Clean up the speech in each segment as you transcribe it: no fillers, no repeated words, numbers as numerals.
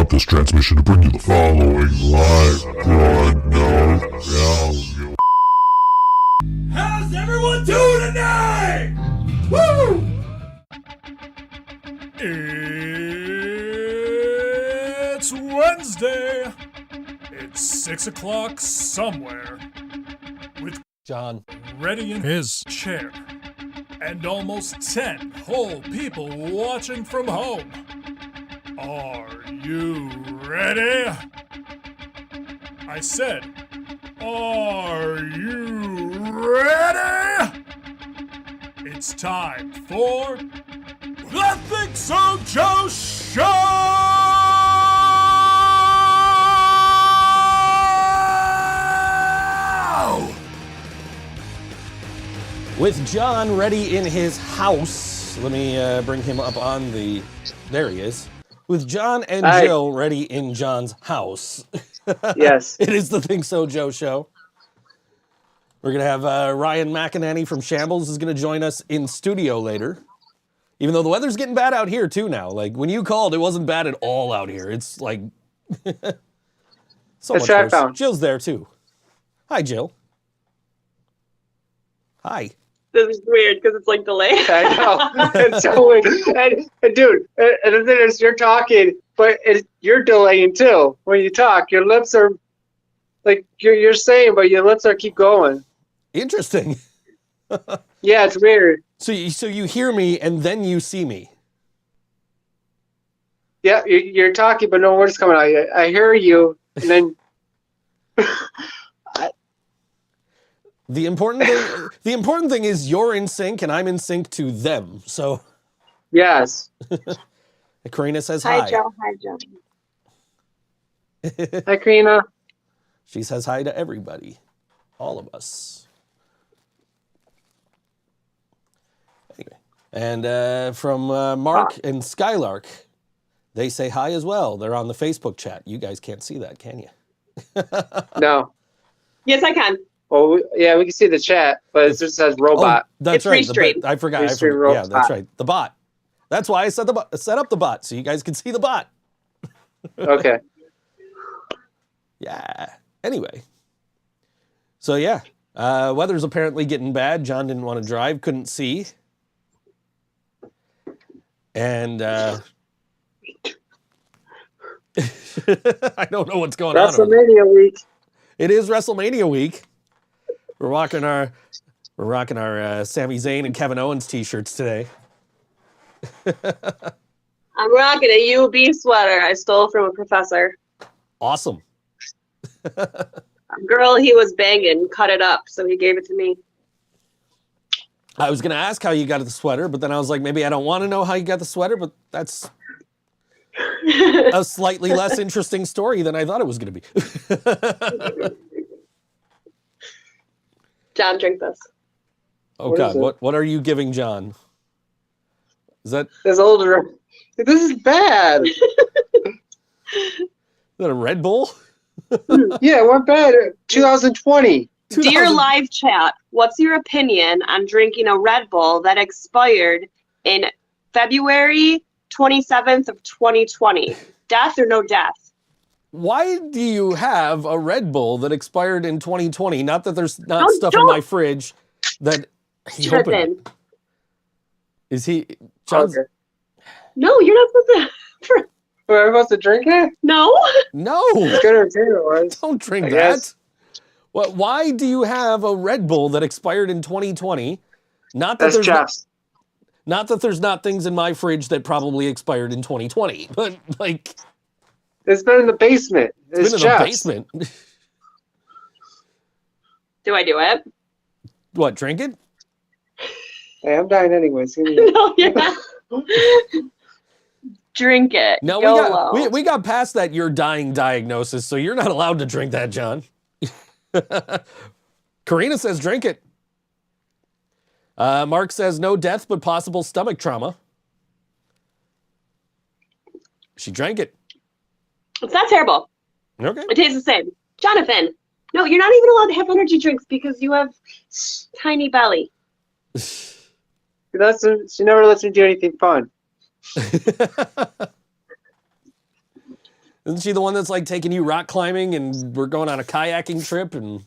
interrupt this transmission to bring you the following live broadcast. How's everyone doing tonight? Woo! It's Wednesday. It's 6 o'clock somewhere. With John ready in his chair. And almost 10 whole people watching from home. Are you ready? I said, are you ready? It's time for the ThinkSoJoE Show! with John ready in his house. Let me bring him up on the. There he is. With John and Hi. Jill ready in John's house. Yes. It is the ThinkSoJoE Show. We're going to have Ryan McEnany from Shambles is going to join us in studio later. Even though the weather's getting bad out here too now. Like when you called, it wasn't bad at all out here. It's like so That's much what I worse. found. Jill's there too. Hi, Jill. Hi. This is weird because it's like delayed. I know. It's so weird. And dude, and the thing is, you're talking, but you're delaying too. When you talk, your lips are like you're saying, but your lips are keep going. Interesting. Yeah, it's weird. So you hear me and then you see me. Yeah, you're talking, but no words coming out. I hear you, and then The important thing is you're in sync and I'm in sync to them. So yes. Karina says hi. Hi, Joe. Hi, Joe. Hi, Karina. She says hi to everybody. All of us. Anyway. And from Mark and Skylark, they say hi as well. They're on the Facebook chat. You guys can't see that, can you? No. Yes, I can. Well, yeah, we can see the chat, but it just says robot. Oh, that's It's right. Restream. I forgot. Restream Yeah, that's robot. right. The bot. That's why I set up the bot so you guys can see the bot. Okay. Yeah. Anyway. So yeah, weather's apparently getting bad. John didn't want to drive, couldn't see. And I don't know what's going on. WrestleMania week. It is WrestleMania week. We're rocking our Sami Zayn and Kevin Owens t-shirts today. I'm rocking a UB sweater I stole from a professor. Awesome. A girl he was banging cut it up, so he gave it to me. I was going to ask how you got the sweater, but then I was like, maybe I don't want to know how you got the sweater, but that's a slightly less interesting story than I thought it was going to be. John, drink this. Oh, What God. is it? What are you giving John? Is that This older. This is bad. a Red Bull? Yeah, we're bad. 2020. Dear 2000 live chat, what's your opinion on drinking a Red Bull that expired in February 27th of 2020? Death or no death? Why do you have a Red Bull that expired in 2020? Not that there's not stuff in don't. my fridge that he opened Tripping. it. Is he... John's, Okay. No, you're not supposed to. We're supposed to drink it? No? No! Good or bad it was. Don't drink I that. guess. What? Why do you have a Red Bull that expired in 2020? Not that That's there's Jeff's. not that there's not things in my fridge that probably expired in 2020, but like It's been in the basement. it's It's been in Jeff's. the basement. Do I do it? What? Drink it? Hey, I'm dying anyways. Give me- No, you're not. Drink it. No, YOLO. we got past that you're dying diagnosis, so you're not allowed to drink that, John. Karina says drink it. Mark says no death, but possible stomach trauma. She drank it. It's not terrible. Okay. It tastes the same. Jonathan, no, you're not even allowed to have energy drinks because you have tiny belly. She never lets me do anything fun. Isn't she the one that's like taking you rock climbing and we're going on a kayaking trip and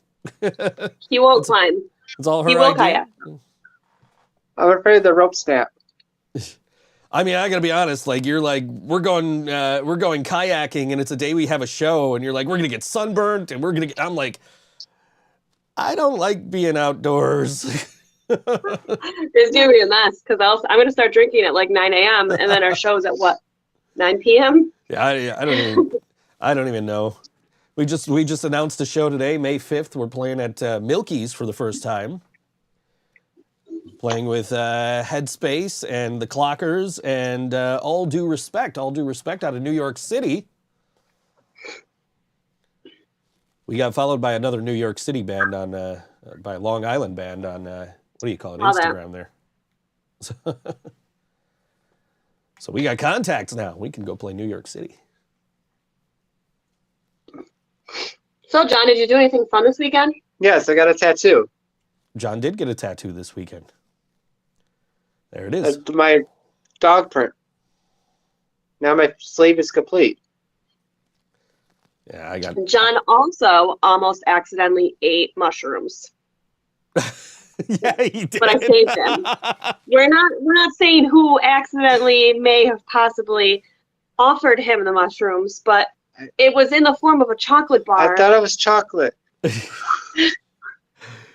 He won't climb. it's all her He will idea? kayak. I'm afraid the rope snap. I mean, I gotta be honest. Like, you're like, we're going kayaking, and it's a day we have a show, and you're like, we're gonna get sunburnt, and we're gonna get. I'm like, I don't like being outdoors. It's gonna be a mess because I'm gonna start drinking at like 9 a.m. and then our show's at what, 9 p.m. Yeah, I don't even know. We just announced a show today, May 5th. We're playing at Milky's for the first time. Playing with Headspace and the Clockers and All Due Respect out of New York City. We got followed by another New York City band by a Long Island band on, what do you call it, Instagram there. So we got contacts now. We can go play New York City. So, John, did you do anything fun this weekend? Yes, I got a tattoo. John did get a tattoo this weekend. There it is. My dog print. Now my sleeve is complete. Yeah, I got. John also almost accidentally ate mushrooms, Yeah, he did. but I saved him. We're not saying who accidentally may have possibly offered him the mushrooms, but it was in the form of a chocolate bar. I thought it was chocolate.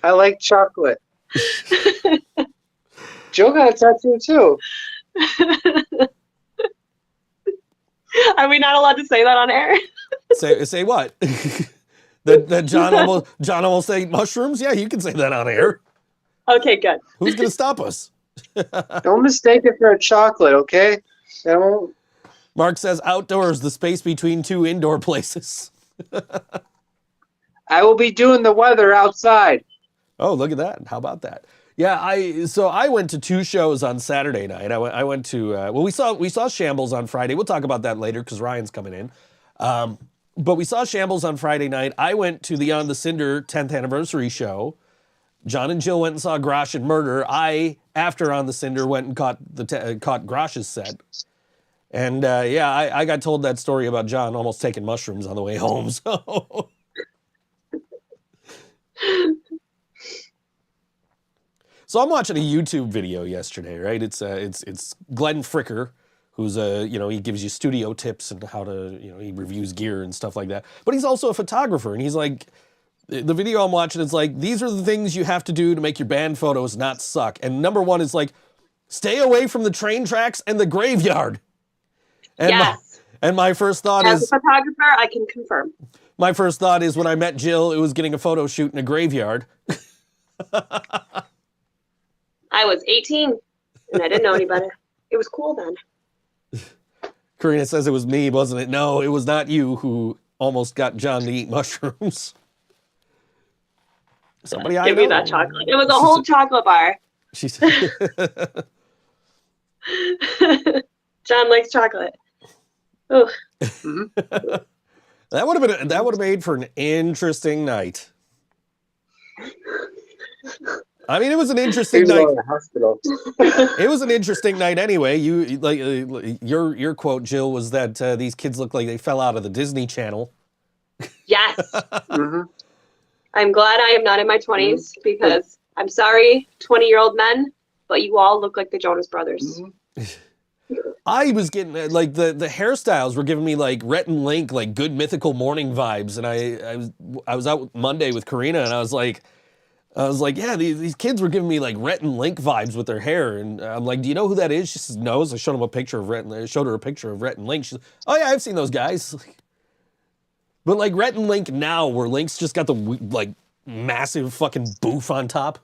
I like chocolate. Joe got a tattoo too. Are we not allowed to say that on air? Say what? that John almost ate mushrooms? Yeah, you can say that on air. Okay, good. Who's gonna stop us? Don't mistake it for a chocolate, okay? Don't. Mark says outdoors, the space between two indoor places. I will be doing the weather outside. Oh, look at that. How about that? Yeah, I went to two shows on Saturday night. I went to well, we saw Shambles on Friday. We'll talk about that later because Ryan's coming in. But we saw Shambles on Friday night. I went to the On the Cinder 10th anniversary show. John and Jill went and saw Grosh and Murder. I, after On the Cinder, went and caught Grosh's set. And yeah, I got told that story about John almost taking mushrooms on the way home. So. So I'm watching a YouTube video yesterday, right? It's Glenn Fricker, who's he gives you studio tips and how to, he reviews gear and stuff like that. But he's also a photographer, and he's like, the video I'm watching is like, these are the things you have to do to make your band photos not suck. And number one is like, stay away from the train tracks and the graveyard. And yes. My first thought As is, a photographer, I can confirm. My first thought is when I met Jill, it was getting a photo shoot in a graveyard. I was 18 and I didn't know any better. It was cool then. Karina says it was me, wasn't it? No, it was not you who almost got John to eat mushrooms. Somebody I know. Give me that chocolate. It was a whole chocolate bar. She said, John likes chocolate. Ooh. that would have made for an interesting night. I mean, it was an interesting night. It was an interesting night anyway. You like your quote, Jill, was that these kids look like they fell out of the Disney Channel. Yes. Mm-hmm. I'm glad I am not in my 20s because I'm sorry, 20-year-old men, but you all look like the Jonas Brothers. Mm-hmm. I was getting like the hairstyles were giving me like Rhett and Link, like Good Mythical Morning vibes, and I was out Monday with Karina, and I was like, yeah, these kids were giving me like Rhett and Link vibes with their hair, and I'm like, do you know who that is? She says no. So I showed her a picture of Rhett and Link. She said, oh yeah, I've seen those guys. But like Rhett and Link now, where Link's just got the like massive fucking boof on top.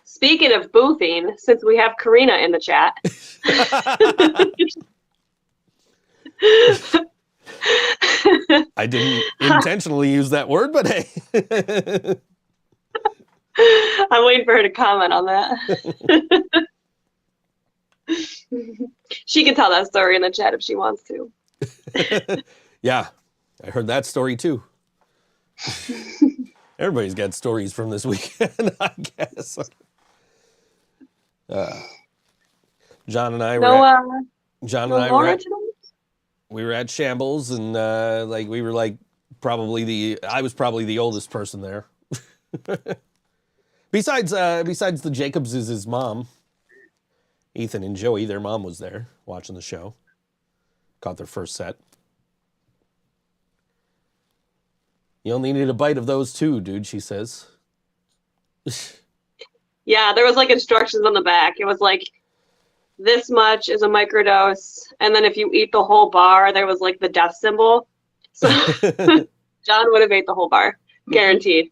Speaking of boofing, since we have Karina in the chat. I didn't intentionally use that word, but hey. I'm waiting for her to comment on that. She can tell that story in the chat if she wants to. Yeah, I heard that story too. Everybody's got stories from this weekend, I guess. John and I were. John and I were. we were at Shambles, and like we were like I was probably the oldest person there. Besides the Jacobs' his mom, Ethan and Joey, their mom was there watching the show. Caught their first set. You only need a bite of those two, dude, she says. Yeah, there was like instructions on the back. It was like, this much is a microdose, and then if you eat the whole bar, there was like the death symbol. So John would have ate the whole bar, guaranteed.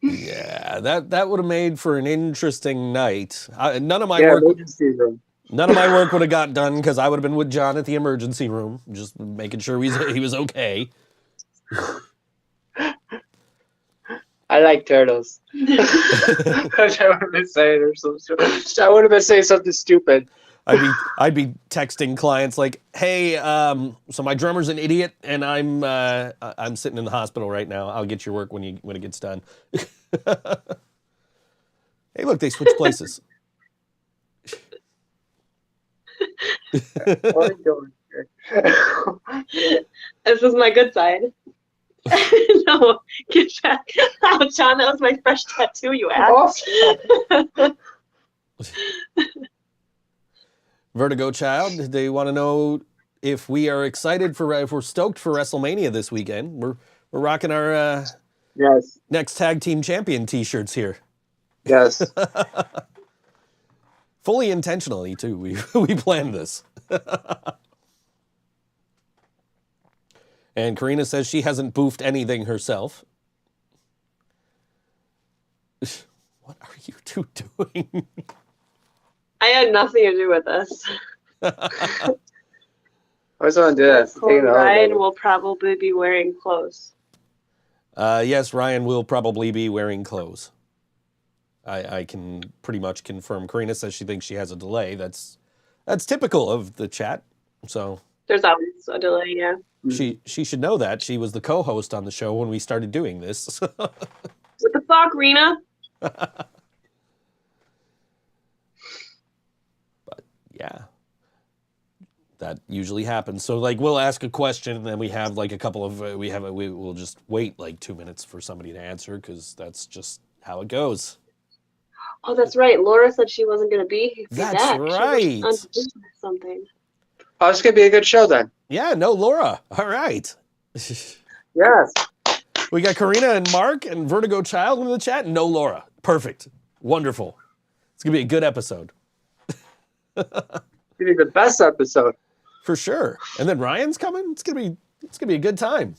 Yeah, that would have made for an interesting night. None of my work would have got done because I would have been with John at the emergency room, just making sure he was okay. I like turtles. I would have been saying something stupid. I'd be texting clients like, "Hey, so my drummer's an idiot, and I'm sitting in the hospital right now. I'll get your work when it gets done." Hey, look, they switched places. What are you doing? This is my good side. No, get back. Oh, John, that was my fresh tattoo, you ass. Vertigo Child, they want to know if we are excited if we're stoked for WrestleMania this weekend. We're rocking our Yes. next tag team champion t-shirts here. Yes. Fully intentionally too. We planned this. And Karina says she hasn't boofed anything herself. What are you two doing? I had nothing to do with this. I was going to do that. Ryan will probably be wearing clothes. Yes, Ryan will probably be wearing clothes. I can pretty much confirm. Karina says she thinks she has a delay. That's typical of the chat. So there's always a delay, yeah. She should know that. She was the co-host on the show when we started doing this. What the fuck, Rena? But yeah, that usually happens. So like we'll ask a question and then we have like a couple of we'll just wait like 2 minutes for somebody to answer because that's just how it goes. Oh, that's right. Laura said she wasn't going to be That's back. right. Something. Oh, it's going to be a good show then. Yeah, no, Laura. All right. Yes. We got Karina and Mark and Vertigo Child in the chat. No, Laura. Perfect. Wonderful. It's going to be a good episode. It's going to be the best episode. For sure. And then Ryan's coming. It's going to be a good time.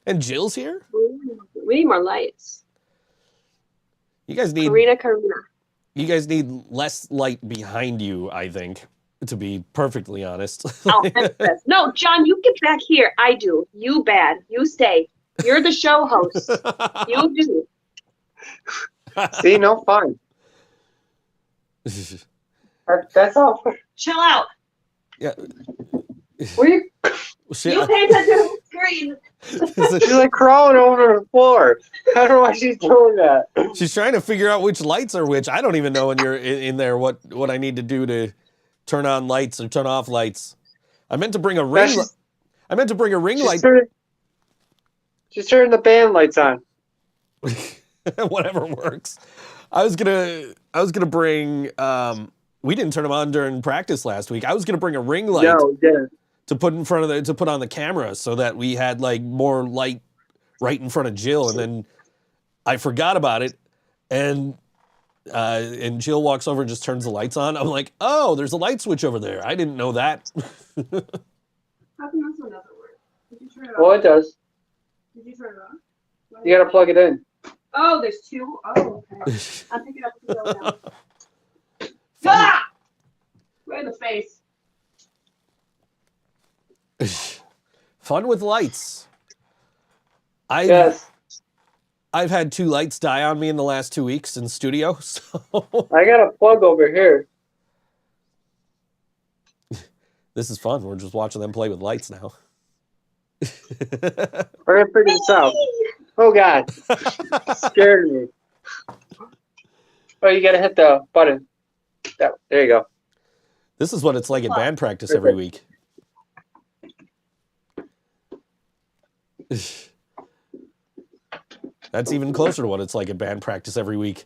And Jill's here. We need more lights. You guys need Karina. You guys need less light behind you, I think, to be perfectly honest. Oh, no, John, you get back here. I do. You bad. You stay. You're the show host. You do. See, no fun. That's all. Chill out. Yeah. You pay attention to the screen. She's like crawling over the floor. I don't know why she's doing that. She's trying to figure out which lights are which. I don't even know when you're in there what I need to do to turn on lights or turn off lights. I meant to bring a ring. I meant to bring a ring light. She's turning the band lights on. Whatever works. I was gonna bring. We didn't turn them on during practice last week. I was gonna bring a ring light. No, yeah. To put on the camera so that we had like more light right in front of Jill, and then I forgot about it, and Jill walks over and just turns the lights on. I'm like, oh, there's a light switch over there. I didn't know that. How come this one doesn't work? Did you turn it on? Well, it does. Did you turn it on? You gotta plug it in. Oh, there's two. Oh, okay. I'll pick it up and go down. Ah! Right in the face. Fun with lights. Yes. I've had 2 lights die on me in the last 2 weeks in studio. So I got a plug over here. This is fun. We're just watching them play with lights now. We're gonna figure this out. Oh God, scared me. Oh, you gotta hit the button. There you go. This is what it's like at band practice every week. That's even closer to what it's like at band practice every week.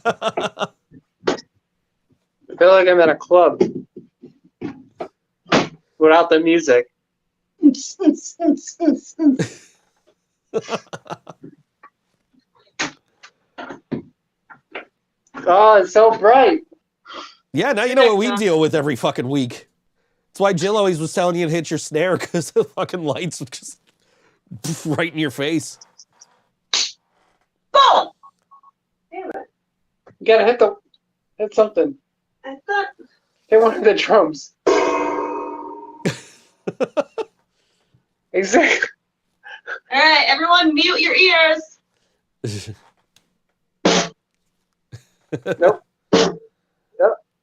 I feel like I'm at a club without the music. Oh, it's so bright. Yeah, now you know what we deal with every fucking week. That's why Jill always was telling you to hit your snare, because the fucking lights would just right in your face. Boom! Damn it. You gotta hit something. I thought. Hit one of the drums. Exactly. All right, everyone, mute your ears. Nope.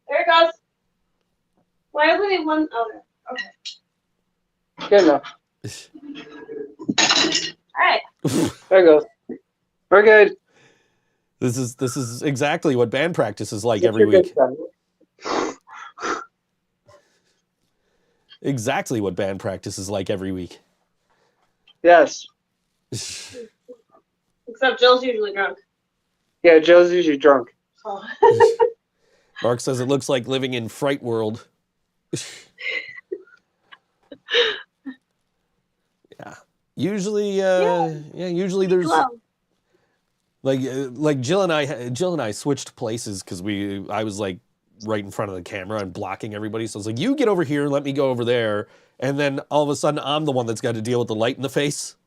There it goes. Why isn't it one? Oh, there. Okay. Good enough. All right. There it goes. We're good. This is exactly what band practice is like every week. Exactly what band practice is like every week. Yes. Except Jill's usually drunk. Yeah, Joe's usually drunk. Oh. Mark says it looks like living in Fright World. Yeah. Usually, usually there's like Jill and I switched places because I was like right in front of the camera and blocking everybody. So I was like, you get over here and let me go over there. And then all of a sudden I'm the one that's got to deal with the light in the face.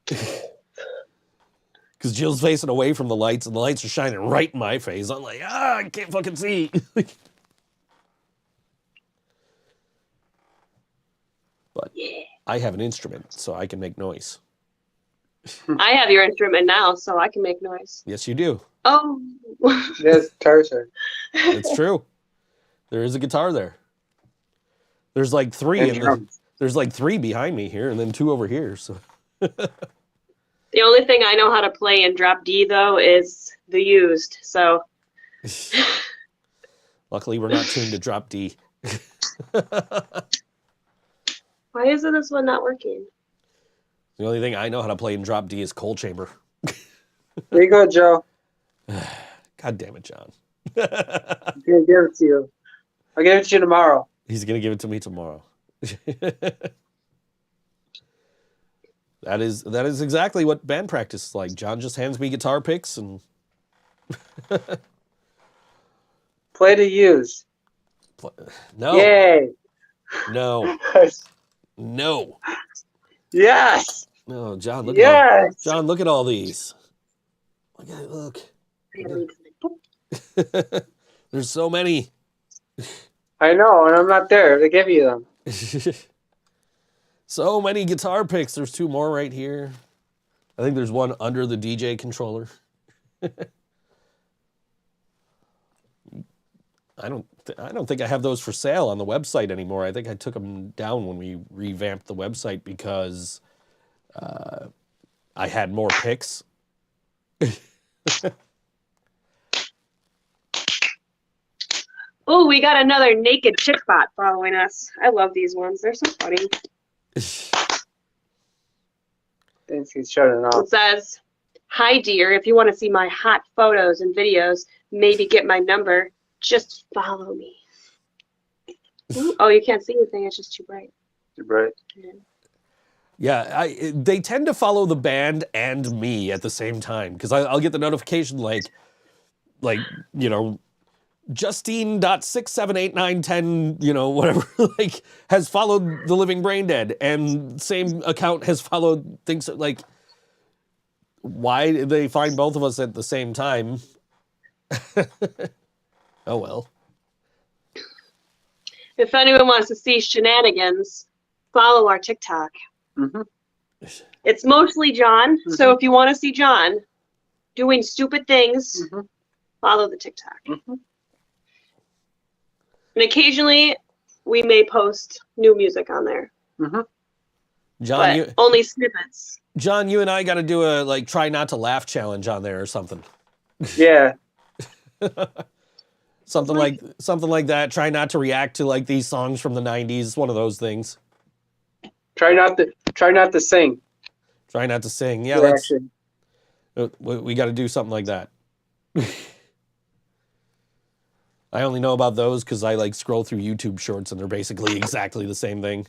Because Jill's facing away from the lights and the lights are shining right in my face. I'm like, I can't fucking see. But I have an instrument, so I can make noise. I have your instrument now, so I can make noise. Yes, you do. Oh. Yes, Tarzan. It's true. There is a guitar there. There's like three. There's like three behind me here, and then two over here. So. The only thing I know how to play in drop D though is the used. So. Luckily, we're not tuned to drop D. Why isn't this one not working? The only thing I know how to play in drop D is coal chamber. There you go, Joe. God damn it, John. I'm gonna give it to you. I'll give it to you tomorrow. He's gonna give it to me tomorrow. That is exactly what band practice is like. John just hands me guitar picks and Play to use. No. Yay. No. No. Yes. No, John, look Yes. Look at all these. Look. There's so many. I know, and I'm not there to give you them. So many guitar picks. There's two more right here. I think there's one under the DJ controller. I don't think I have those for sale on the website anymore. I think I took them down when we revamped the website because I had more picks. Oh, we got another naked chick bot following us. I love these ones. They're so funny. He's shutting off. It says, "Hi, dear. If you want to see my hot photos and videos, maybe get my number. Just follow me." Ooh, oh, you can't see anything. It's just too bright. Too bright. Yeah, they tend to follow the band and me at the same time because I'll get the notification like you know, Justine.6789110, you know, whatever, like has followed the Living Brain Dead, and same account has followed things like. Why did they find both of us at the same time? Oh well. If anyone wants to see shenanigans, follow our TikTok. Mm-hmm. It's mostly John, so if you want to see John doing stupid things, follow the TikTok. And occasionally, we may post new music on there. John, but only snippets. John, you and I got to do a try not to laugh challenge on there or something. Yeah. something like that. Try not to react to like these songs from the '90s. One of those things. Try not to sing. Try not to sing. Yeah, Reaction. we got to do something like that. I only know about those because I like scroll through YouTube shorts and they're basically exactly the same thing.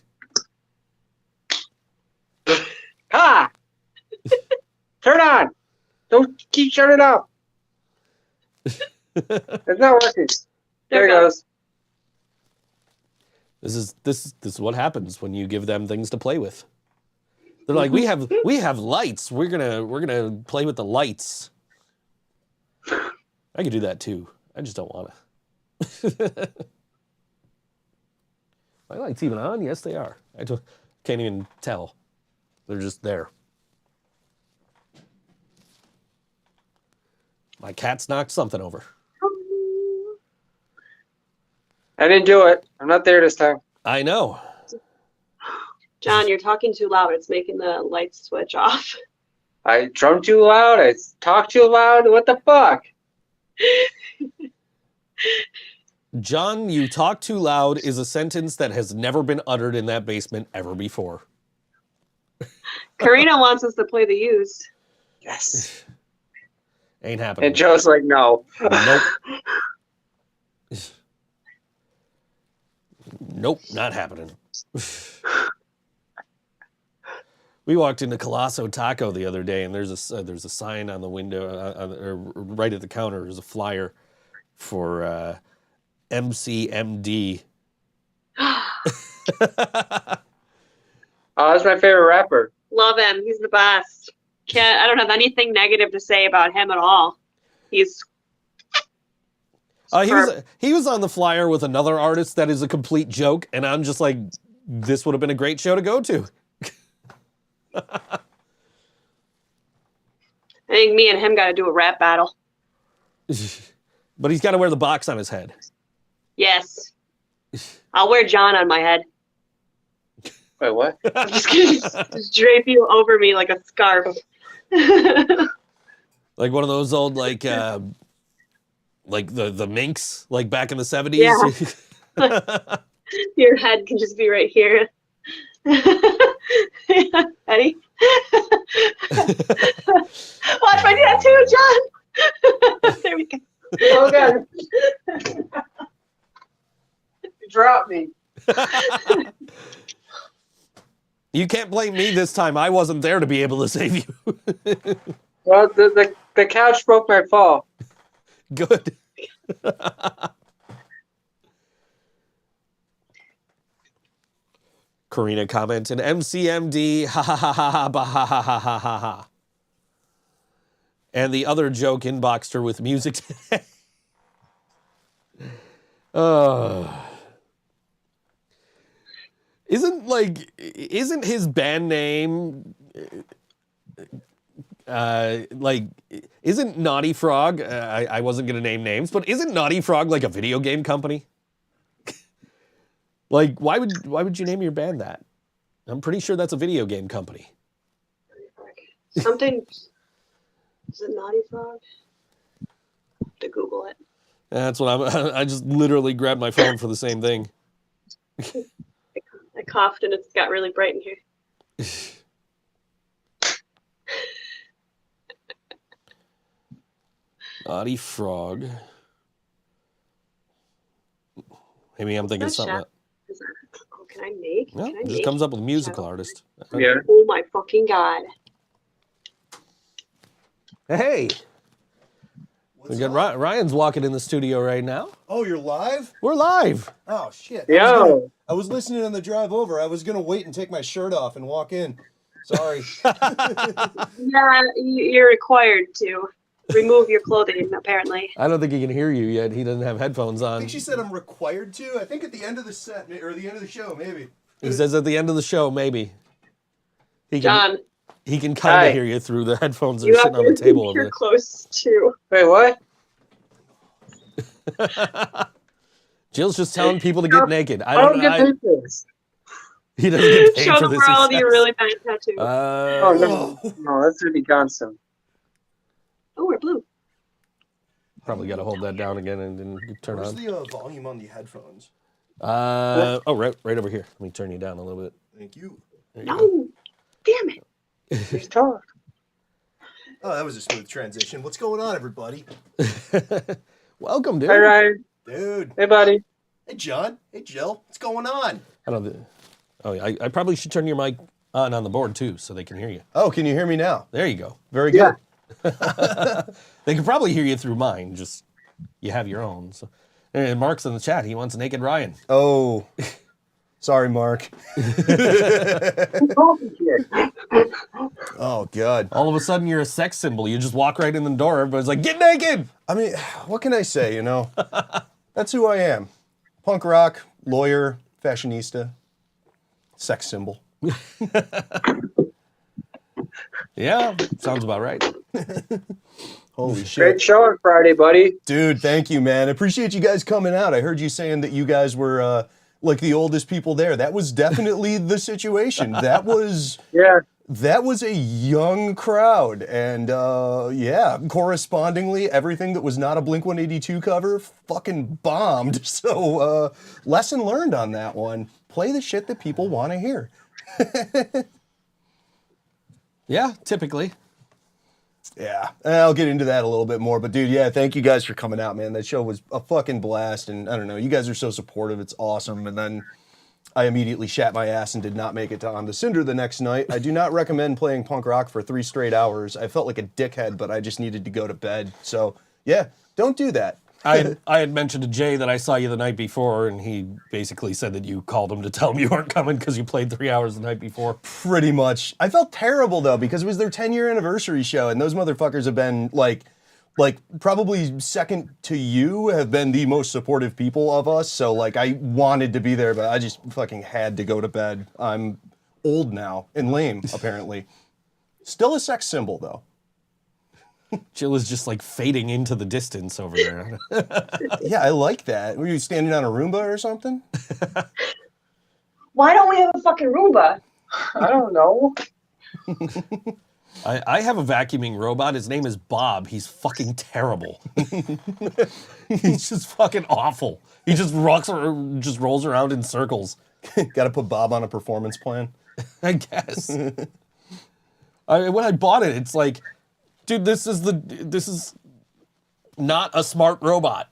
Ha! Turn on! Don't keep turning up. It's not working. There it goes. This is what happens when you give them things to play with. They're like, we have lights. We're gonna play with the lights. I could do that too. I just don't want to. My lights even on? Yes, they are. I can't even tell. They're just there. My cat's knocked something over. I didn't do it. I'm not there this time. I know. John, you're talking too loud. It's making the lights switch off. I drum too loud. I talk too loud. What the fuck? John, you talk too loud is a sentence that has never been uttered in that basement ever before. Karina wants us to play the used. Yes. Ain't happening. And Joe's like, no. Nope. Nope, not happening. We walked into Colosso Taco the other day, and there's a sign on the window, right at the counter. There's a flyer for MCMD. Oh, that's my favorite rapper. Love him. He's the best. I don't have anything negative to say about him at all. He's he was on the flyer with another artist that is a complete joke, and I'm just like, this would have been a great show to go to. I think me and him got to do a rap battle. But he's got to wear the box on his head. Yes. I'll wear John on my head. Wait, what? I'm just gonna just drape you over me like a scarf. Like one of those old like the minks, like back in the 70s. Yeah. Your head can just be right here. Eddie? Watch my tattoo, John! There we go. Oh, God. Drop me. You can't blame me this time. I wasn't there to be able to save you. Well, the couch broke my fall. Good. Karina commented, MCMD, ha ha ha ha ha ha ha ha ha ha ha. And the other joke inboxed her with music today. Isn't his band name isn't Naughty Frog? I wasn't gonna name names, but isn't Naughty Frog like a video game company? Like, why would you name your band that? I'm pretty sure that's a video game company. Something. Is it Naughty Frog? To Google it. That's what I just literally grabbed my phone for the same thing. I coughed and it's got really bright in here. Naughty Frog. Maybe I'm thinking something else. Oh, can I make? No, it just comes up with musical artist. Yeah. Oh my fucking God. Hey, What's we got up? Ryan's walking in the studio right now. Oh, you're live? We're live. Oh, shit. Yo. I was listening on the drive over. I was going to wait and take my shirt off and walk in. Sorry. Yeah, you're required to remove your clothing, apparently. I don't think he can hear you yet. He doesn't have headphones I on. think she said I'm required to. I think at the end of the set, or the end of the show, maybe. He says at the end of the show, maybe. John, He can kind Hi. of hear you through the headphones that you are have sitting on the to table over you're there. close to. Wait, what? Jill's just telling people to get naked. I don't get this. He doesn't get paid Show for the this. world he your says. really bad tattoo. Oh, no. No, that's going to be gone soon. Oh, we're blue. Probably got to hold that down again and then turn Where's on. the volume on the headphones? Right over here. Let me turn you down a little bit. Thank you. There you go. No, damn it. He's talk. Oh, that was a smooth transition. What's going on, everybody? Welcome, dude. Hi, Ryan. Dude. Hey, buddy. Hey, John. Hey, Jill. What's going on? I probably should turn your mic on the board too, so they can hear you. Oh, can you hear me now? There you go. Very good. They can probably hear you through mine. Just you have your own. So, and Mark's in the chat. He wants a naked Ryan. Oh, sorry, Mark. Oh, God. All of a sudden, you're a sex symbol. You just walk right in the door. Everybody's like, "Get naked!" I mean, what can I say, you know? That's who I am. Punk rock, lawyer, fashionista, sex symbol. Yeah, sounds about right. Holy shit. Great show on Friday, buddy. Dude, thank you, man. Appreciate you guys coming out. I heard you saying that you guys were like the oldest people there. That was definitely the situation. That was a young crowd. And yeah, correspondingly, everything that was not a Blink-182 cover fucking bombed. So lesson learned on that one. Play the shit that people want to hear. Yeah, typically. Yeah, I'll get into that a little bit more. But dude, yeah, thank you guys for coming out, man. That show was a fucking blast. And I don't know, you guys are so supportive. It's awesome. And then I immediately shat my ass and did not make it to On the Cinder the next night. I do not recommend playing punk rock for 3 straight hours. I felt like a dickhead, but I just needed to go to bed. So yeah, don't do that. I had mentioned to Jay that I saw you the night before, and he basically said that you called him to tell him you weren't coming because you played 3 hours the night before. Pretty much. I felt terrible though because it was their 10-year anniversary show, and those motherfuckers have been like probably second to you, have been the most supportive people of us. So like I wanted to be there, but I just fucking had to go to bed. I'm old now and lame apparently. Still a sex symbol though. Jill is just like fading into the distance over there. Yeah, I like that. Were you standing on a Roomba or something? Why don't we have a fucking Roomba? I don't know. I have a vacuuming robot. His name is Bob. He's fucking terrible. He's just fucking awful. He just rolls around in circles. Got to put Bob on a performance plan. I guess. When I bought it, it's like, dude, this is not a smart robot.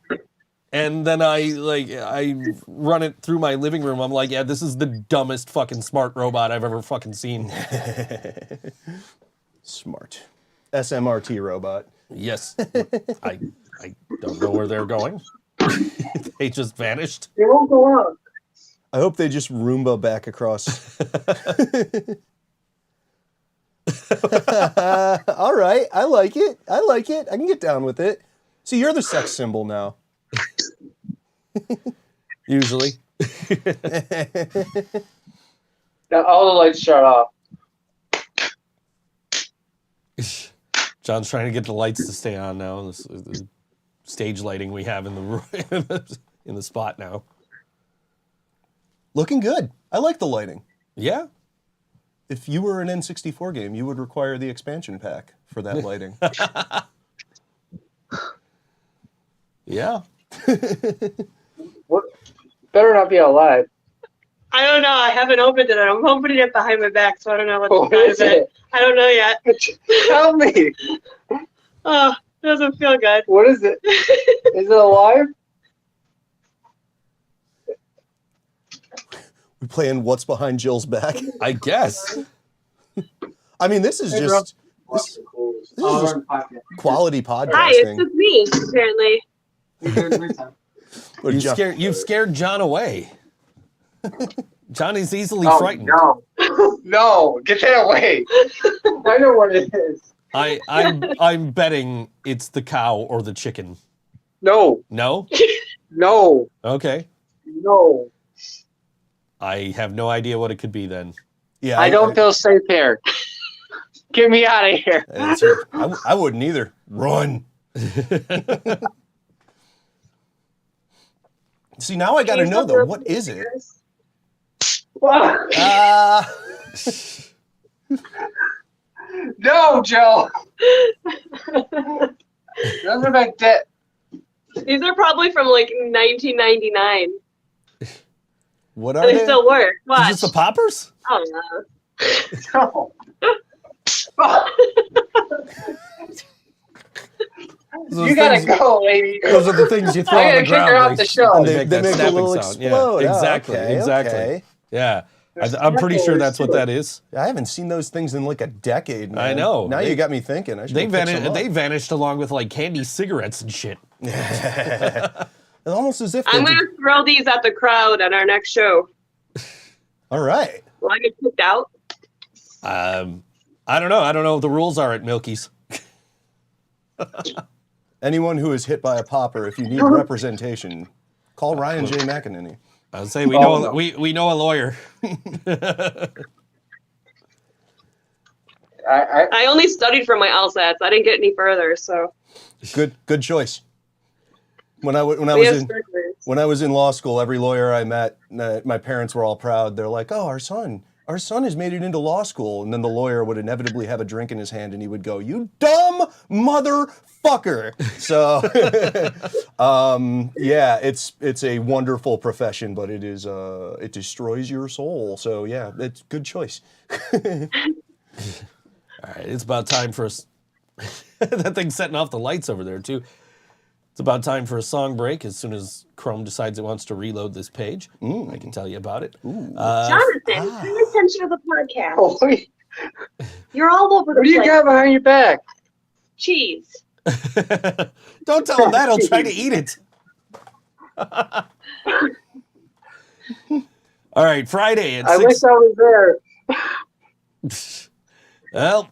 And then I run it through my living room. I'm like, yeah, this is the dumbest fucking smart robot I've ever fucking seen. Smart. SMRT robot. Yes. I don't know where they're going. They just vanished. It won't go on. I hope they just Roomba back across. All right, I like it. I can get down with it. So you're the sex symbol now. Usually. Now all the lights shut off. John's trying to get the lights to stay on now. This is the stage lighting we have in the spot now. Looking good. I like the lighting. Yeah. If you were an N64 game, you would require the expansion pack for that lighting. Yeah. What? Better not be alive. I don't know. I haven't opened it. I'm opening it behind my back, so I don't know what's What inside is of it. it? I don't know yet. Tell me. Oh, it doesn't feel good. What is it? Is it alive? We playing What's Behind Jill's Back? I guess. I mean, this is just quality podcasting. Hi, it's just me, apparently. You've scared John away. John is easily Oh, frightened. no. No, get that away. I know what it is. I'm betting it's the cow or the chicken. No. No? No. Okay. No. I have no idea what it could be then. Yeah, I don't feel safe here. Get me out of here. I wouldn't either. Run. See, now I got to know, though, what is it? No, Joe. Remember that These are probably from like 1999. What And are they they? still work. Is Watch. this the poppers? Oh no. Those You gotta things- go, lady. Those are the things you throw I'm on the gonna kick her ground. off the show. They make They that make a snapping little sound. explode. Yeah, Oh, exactly, okay, exactly. okay. Yeah, I'm pretty sure that's what that is. I haven't seen those things in like a decade, man. I know. Now you got me thinking. I should They go pick some up. They vanished along with like candy cigarettes and shit. It's almost as if I'm they gonna throw these at the crowd at our next show. All right. Will I get kicked out? I don't know. I don't know what the rules are at Milky's. Anyone who is hit by a popper, if you need representation, call Ryan J. McEnany. I would say we know we know a lawyer. I only studied for my LSATs. I didn't get any further, so Good choice. When I we have surgeries. when I was in law school, every lawyer I met, my parents were all proud. They're like, "Oh, our son has made it into law school." And then the lawyer would inevitably have a drink in his hand, and he would go, "You dumb motherfucker!" So, yeah, it's a wonderful profession, but it is it destroys your soul. So yeah, it's good choice. All right, it's about time for us. That thing's setting off the lights over there too. It's about time for a song break. As soon as Chrome decides it wants to reload this page, I can tell you about it. Jonathan, pay attention to the podcast. Oh, wait. You're all over the What do you place. got behind your back? Cheese. Don't tell him that. He'll try to eat it. All right, Friday at I 6. wish I was there. Well,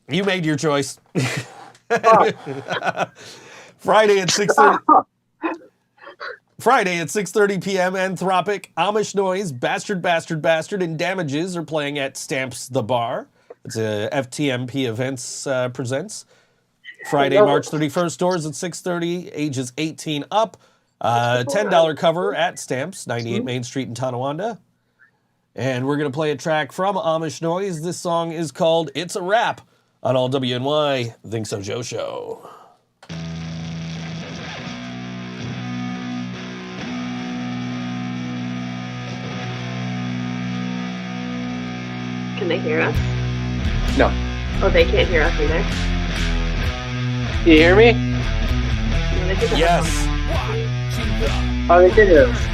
you made your choice. Friday at 6:30. Friday at 6:30 p.m. Anthropic, Amish Noise, Bastard, and Damages are playing at Stamps the Bar. It's a FTMP Events presents. Friday, March 31st, doors at 6:30, ages 18 up. $10 cover at Stamps, 98 Main Street in Tonawanda. And we're going to play a track from Amish Noise. This song is called It's a Wrap on all WNY ThinkSoJoE Show. Can they hear us? No. Oh, they can't hear us either. You hear me? No, they can Yes. Oh, they can hear us.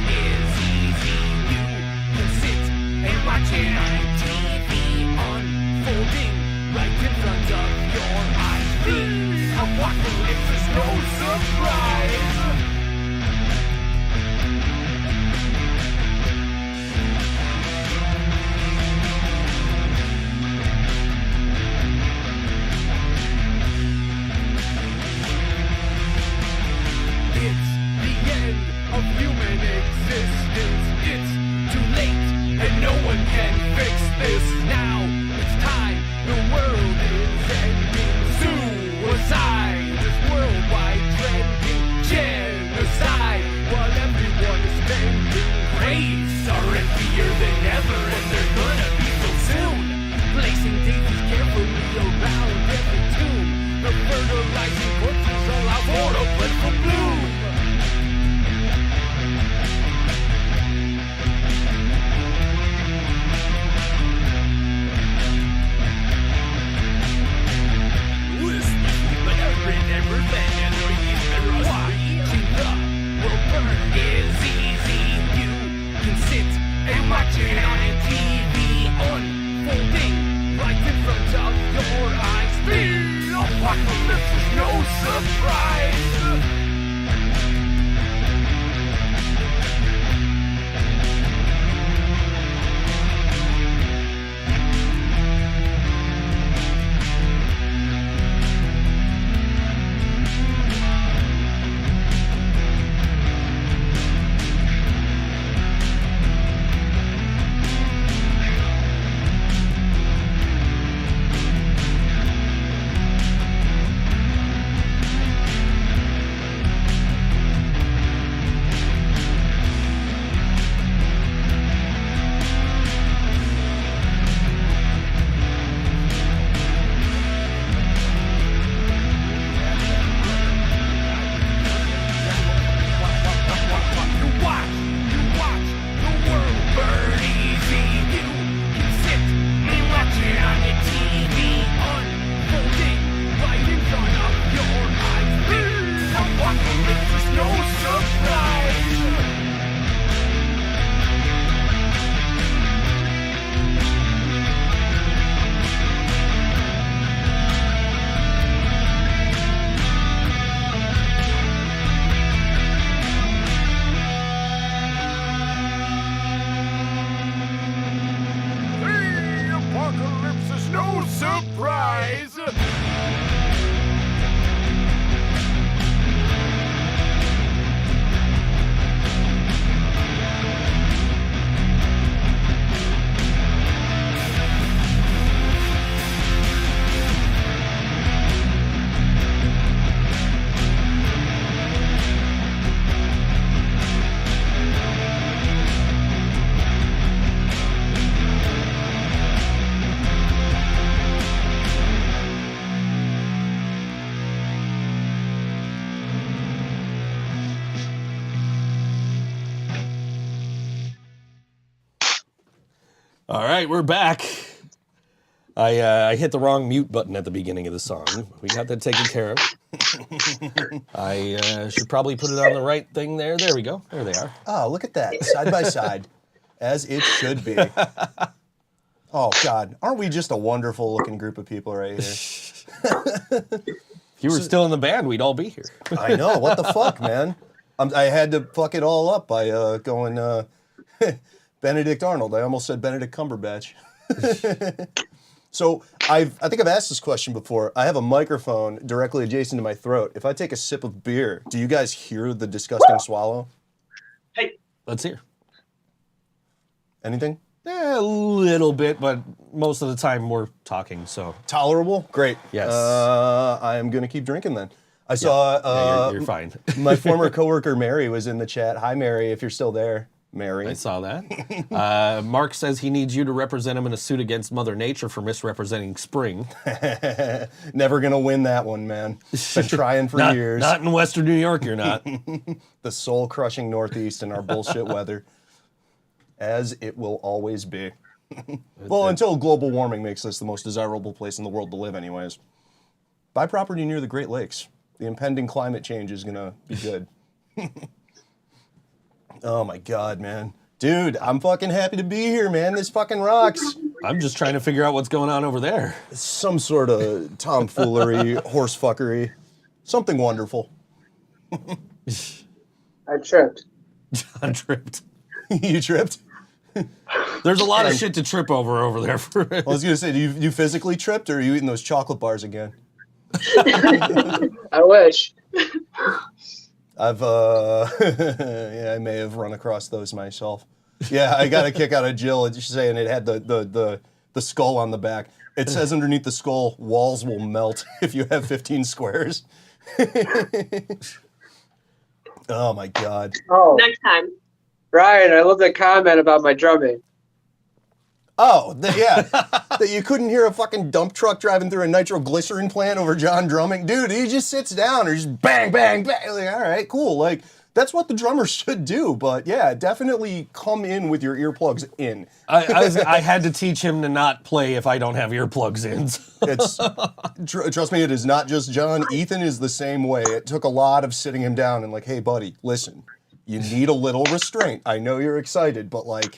All right, we're back. I hit the wrong mute button at the beginning of the song. We got that taken care of. I should probably put it on the right thing there. There we go. There they are. Oh, look at that. Side by side, as it should be. Oh, God. Aren't we just a wonderful looking group of people right here? If you were still in the band, we'd all be here. I know. What the fuck, man? I had to fuck it all up by going Benedict Arnold. I almost said Benedict Cumberbatch. So I think I've asked this question before. I have a microphone directly adjacent to my throat. If I take a sip of beer, do you guys hear the disgusting swallow? Hey, Let's hear. Anything? A little bit, but most of the time we're talking, so. Tolerable? Great. Yes. I am going to keep drinking then. I saw you're fine. my former coworker Mary was in the chat. Hi, Mary, if you're still there. Mary. I saw that. Mark says he needs you to represent him in a suit against Mother Nature for misrepresenting spring. Never going to win that one, man. Been trying for years. Not in Western New York, you're not. The soul-crushing Northeast and our bullshit weather. As it will always be. Well, until global warming makes this the most desirable place in the world to live anyways. Buy property near the Great Lakes. The impending climate change is going to be good. Oh my God, man. Dude, I'm fucking happy to be here, man. This fucking rocks. I'm just trying to figure out what's going on over there. Some sort of tomfoolery, horsefuckery. Something wonderful. I tripped. John tripped. You tripped? There's a lot of shit to trip over there. I was going to say, do you physically tripped, or are you eating those chocolate bars again? I wish. I've, yeah, I may have run across those myself. Yeah, I got a kick out of Jill just saying it had the skull on the back. It says underneath the skull, walls will melt if you have 15 squares. Oh my God. Oh, next time. Ryan, I love the comment about my drumming. Oh, yeah. That you couldn't hear a fucking dump truck driving through a nitroglycerin plant over John drumming. Dude, he just sits down or just bang, bang, bang. Like, all right, cool. Like, that's what the drummer should do. But yeah, definitely come in with your earplugs in. I had to teach him to not play if I don't have earplugs in. Trust me, it is not just John. Ethan is the same way. It took a lot of sitting him down and like, hey, buddy, listen, you need a little restraint. I know you're excited, but like,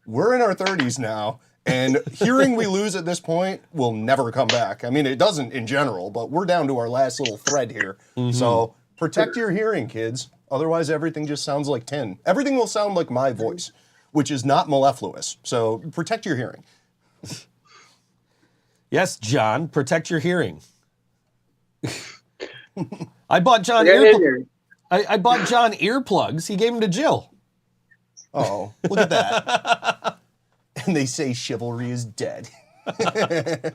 we're in our 30s now, and hearing we lose at this point will never come back. I mean, it doesn't in general, but we're down to our last little thread here. Mm-hmm. So protect your hearing, kids. Otherwise, everything just sounds like tin. Everything will sound like my voice, which is not mellifluous. So protect your hearing. Yes, John, protect your hearing. I bought John I bought John earplugs. He gave them to Jill. Oh, look at that. And they say chivalry is dead. Johnny,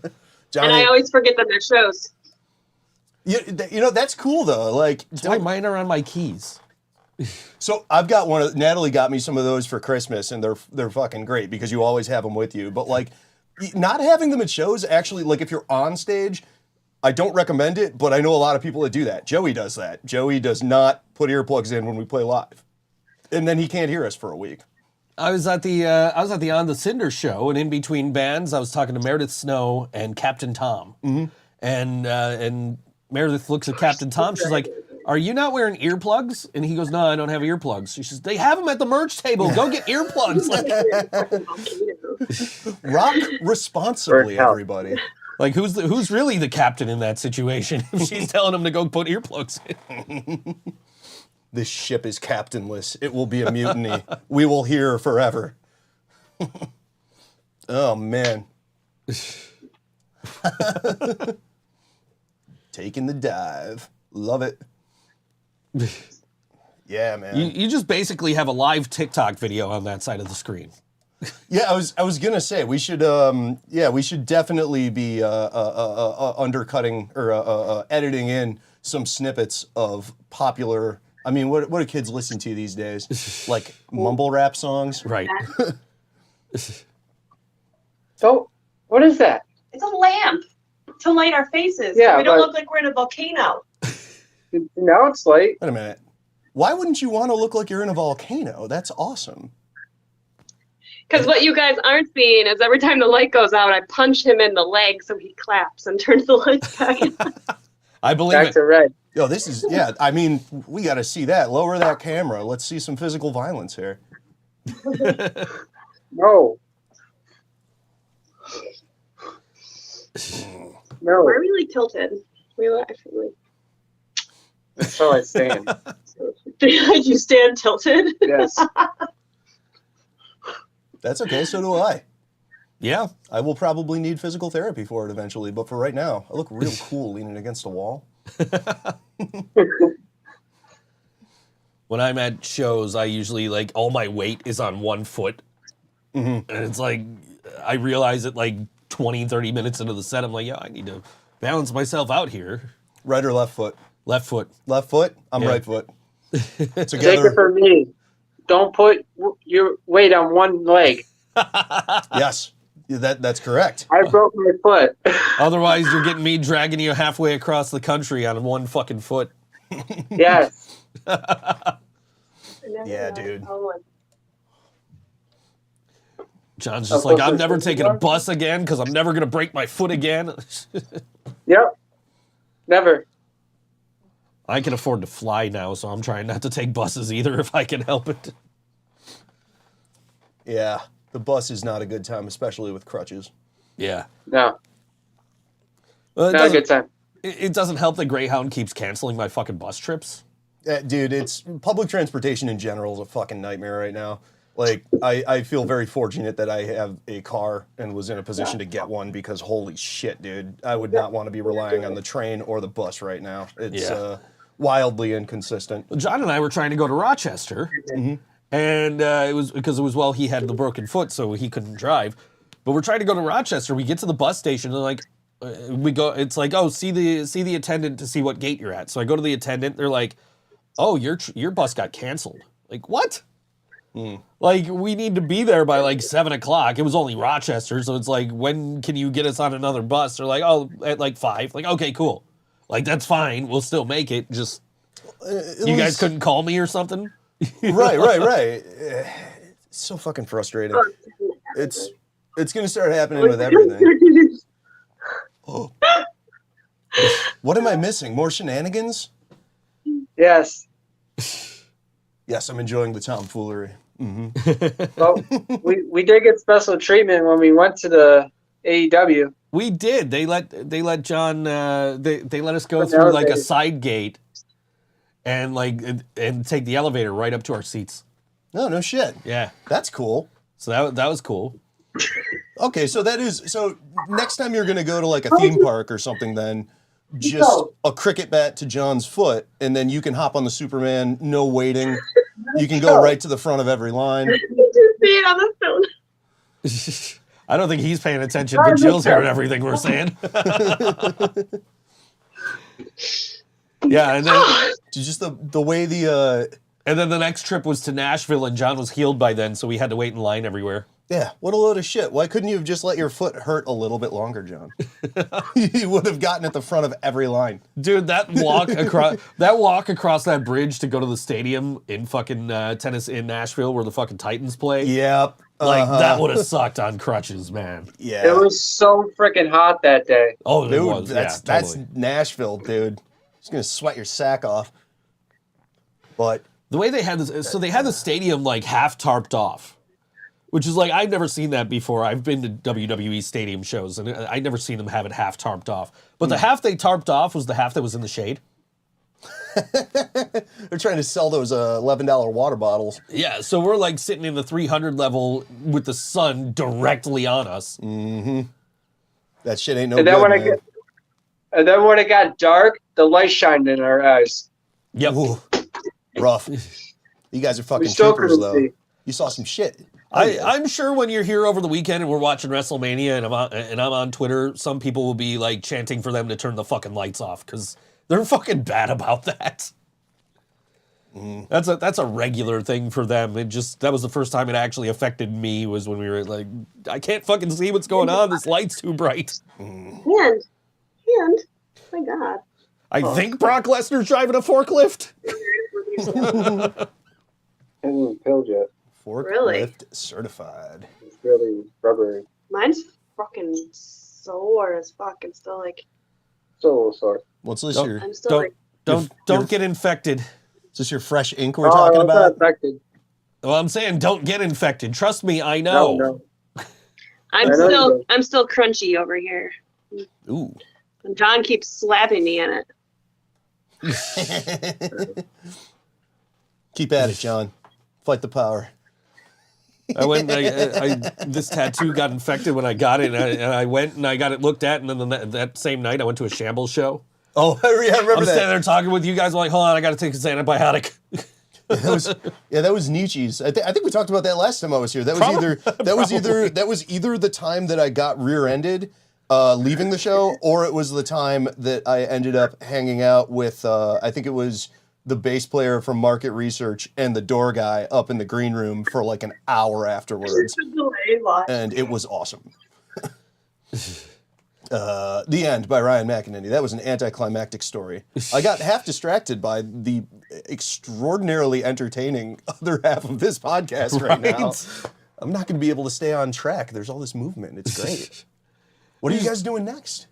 and I always forget them at shows. You know, that's cool, though. Like, mine are on my keys. So I've got one. Natalie got me some of those for Christmas, and they're fucking great because you always have them with you. But, like, not having them at shows, actually, like, if you're on stage, I don't recommend it, but I know a lot of people that do that. Joey does that. Joey does not put earplugs in when we play live. And then he can't hear us for a week. I was at the On the Cinder show, and in between bands, I was talking to Meredith Snow and Captain Tom. Mm-hmm. And Meredith looks at Captain Tom. She's like, "Are you not wearing earplugs?" And he goes, "No, I don't have earplugs." She says, "They have them at the merch table. Go get earplugs." Rock responsibly, everybody. Like, who's really the captain in that situation if she's telling him to go put earplugs in? This ship is captainless. It will be a mutiny. We will hear forever. Oh, man. Taking the dive. Love it. Yeah, man. You just basically have a live TikTok video on that side of the screen. Yeah, I was gonna say we should definitely be undercutting or editing in some snippets of popular. I mean, what do kids listen to these days? Like mumble rap songs, right? So, what is that? It's a lamp to light our faces. Yeah, so we don't look like we're in a volcano. Now it's light. Wait a minute. Why wouldn't you want to look like you're in a volcano? That's awesome. Because what you guys aren't seeing is every time the light goes out, I punch him in the leg so he claps and turns the lights back on. I believe Back it. to red. Yo, this is, yeah, I mean, we got to see that. Lower that camera. Let's see some physical violence here. No. No. We're really tilted. We were actually. That's how I stand. You stand tilted? Yes. That's okay, so do I. Yeah. I will probably need physical therapy for it eventually, but for right now, I look real cool leaning against a wall. When I'm at shows, I usually like all my weight is on one foot. And it's like, I realize it like 20, 30 minutes into the set, I'm like, yeah, I need to balance myself out here. Right or left foot? Left foot. Left foot? I'm Yeah. right foot. Take it Together. from me. Don't put your weight on one leg. Yes, that's correct. I broke my foot. Otherwise, you're getting me dragging you halfway across the country on one fucking foot. Yes. Yeah, dude. John's just like, I'm never taking a bus again because I'm never going to break my foot again. Yep. Never. I can afford to fly now, so I'm trying not to take buses either if I can help it. Yeah, the bus is not a good time, especially with crutches. Yeah. No. Well, Not a good time. It doesn't help that Greyhound keeps canceling my fucking bus trips. Dude, it's public transportation in general is a fucking nightmare right now. Like, I feel very fortunate that I have a car and was in a position to get one because holy shit, dude. I would not want to be relying on the train or the bus right now. It's wildly inconsistent. John and I were trying to go to Rochester, and it was because he had the broken foot, so he couldn't drive. But we're trying to go to Rochester. We get to the bus station, and like, we go. It's like, oh, see the attendant to see what gate you're at. So I go to the attendant. They're like, oh, your bus got canceled. Like, what? Like, we need to be there by like 7 o'clock. It was only Rochester, so it's like, when can you get us on another bus? They're like, oh, at like 5. Like, okay, cool. Like, that's fine. We'll still make it. Just, you guys couldn't call me or something? Right. It's so fucking frustrating. It's gonna start happening with everything. Oh. What am I missing? More shenanigans? Yes. Yes, I'm enjoying the tomfoolery. Well, we did get special treatment when we went to the AEW. We did. They let John. They let us go But through now like a they- side gate, and take the elevator right up to our seats. No shit. Yeah. That's cool. So that was cool. Okay, so next time you're gonna go to like a theme park or something, then just a cricket bat to John's foot, and then you can hop on the Superman, no waiting. You can go right to the front of every line. You see it on the phone. I don't think he's paying attention, but Jill's hearing everything we're saying. Yeah, and then Just the way the and then the next trip was to Nashville, and John was healed by then, so we had to wait in line everywhere. yeah, what a load of shit. Why couldn't you have just let your foot hurt a little bit longer, John? You would have gotten at the front of every line. Dude, that walk across that bridge to go to the stadium in fucking Tennessee, in Nashville, where the fucking Titans play. Yep. Like, that would have sucked on crutches, man. Yeah. It was so freaking hot that day. Oh, it Dude, was. that's Totally. Nashville, dude. It's gonna sweat your sack off. But The way they had this, so they had the stadium like half tarped off, which is like, I've never seen that before. I've been to WWE stadium shows, and I'd never seen them have it half tarped off. But the half they tarped off was the half that was in the shade. they're trying to sell those $11 water bottles. Yeah, so we're like sitting in the 300 level with the sun directly on us. That shit ain't no And then good, when it got dark, the light shined in our eyes. Yep. Ooh, rough. You guys are fucking We still troopers, couldn't though. see. You saw some shit. I'm sure when you're here over the weekend and we're watching WrestleMania and I'm on Twitter, some people will be like chanting for them to turn the fucking lights off because they're fucking bad about that. That's a regular thing for them. That was the first time it actually affected me, was when we were like, I can't fucking see what's going on. This light's too bright. And my God. I think Brock Lesnar's driving a forklift. I haven't even pilled yet. Really? Forklift certified. It's really rubbery. Mine's fucking sore as fuck. I'm still like, So sore. What's this Don't- your? I'm still like, Don't get infected. Is this your fresh ink we're talking it's not about? infected. Well, I'm saying don't get infected. Trust me, I know. No. I'm I know you still crunchy over here. Ooh. And John keeps slapping me in it. Keep at it, John. Fight the power. This tattoo got infected when I got it, and I went and I got it looked at, and then that same night I went to a shambles show. Oh, yeah, I remember I'm that. standing there talking with you guys. I'm like, hold on, I got to take this antibiotic. That was Nietzsche's. I think we talked about that last time I was here. That was either the time that I got rear-ended leaving the show, or it was the time that I ended up hanging out with. I think it was the bass player from Market Research and the door guy up in the green room for like an hour afterwards, and it was awesome. The End by Ryan McEnany. That was an anticlimactic story. I got half distracted by the extraordinarily entertaining other half of this podcast right now. I'm not going to be able to stay on track. There's all this movement. It's great. What are you guys doing next?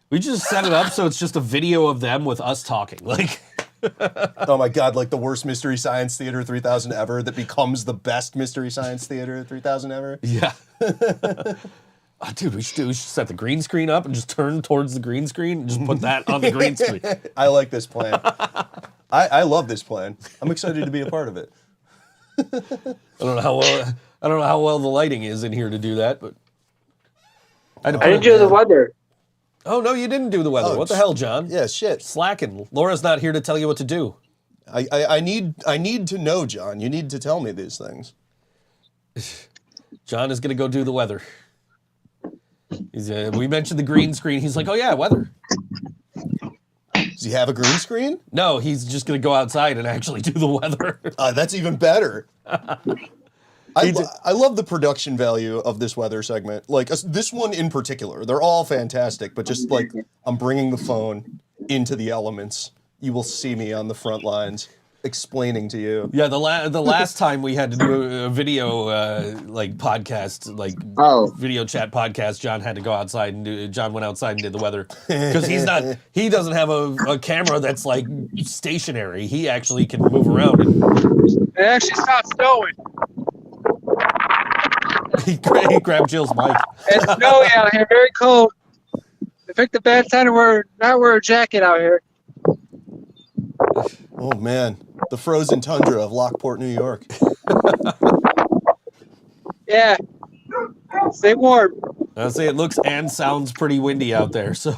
We just set it up so it's just a video of them with us talking. Like, Oh my God, like the worst Mystery Science Theater 3000 ever that becomes the best Mystery Science Theater 3000 ever? yeah. Oh, dude, we should set the green screen up and just turn towards the green screen and just put that on the green screen. I like this plan. I love this plan. I'm excited to be a part of it. I don't know how well the lighting is in here to do that, but I didn't do the weather. Oh no, you didn't do the weather. Oh, What the hell, John? Yeah, shit. Slacking. Laura's not here to tell you what to do. I need to know, John. You need to tell me these things. John is gonna go do the weather. We mentioned the green screen. He's like, oh yeah, weather. Does he have a green screen? No, he's just gonna go outside and actually do the weather. That's even better. I love the production value of this weather segment. Like this one in particular. They're all fantastic, but just like I'm bringing the phone into the elements. You will see me on the front lines explaining to you. Yeah, the last time we had to do a video like podcast, like video chat podcast, John had to go outside and John went outside and did the weather because he doesn't have a camera that's like stationary. He actually can move around. It actually stopped snowing. He grabbed Jill's mic. It's snowy out here, very cold. I picked a bad time to not wear a jacket out here. Oh man, the frozen tundra of Lockport, New York. Yeah. Stay warm. I'll say it looks and sounds pretty windy out there. So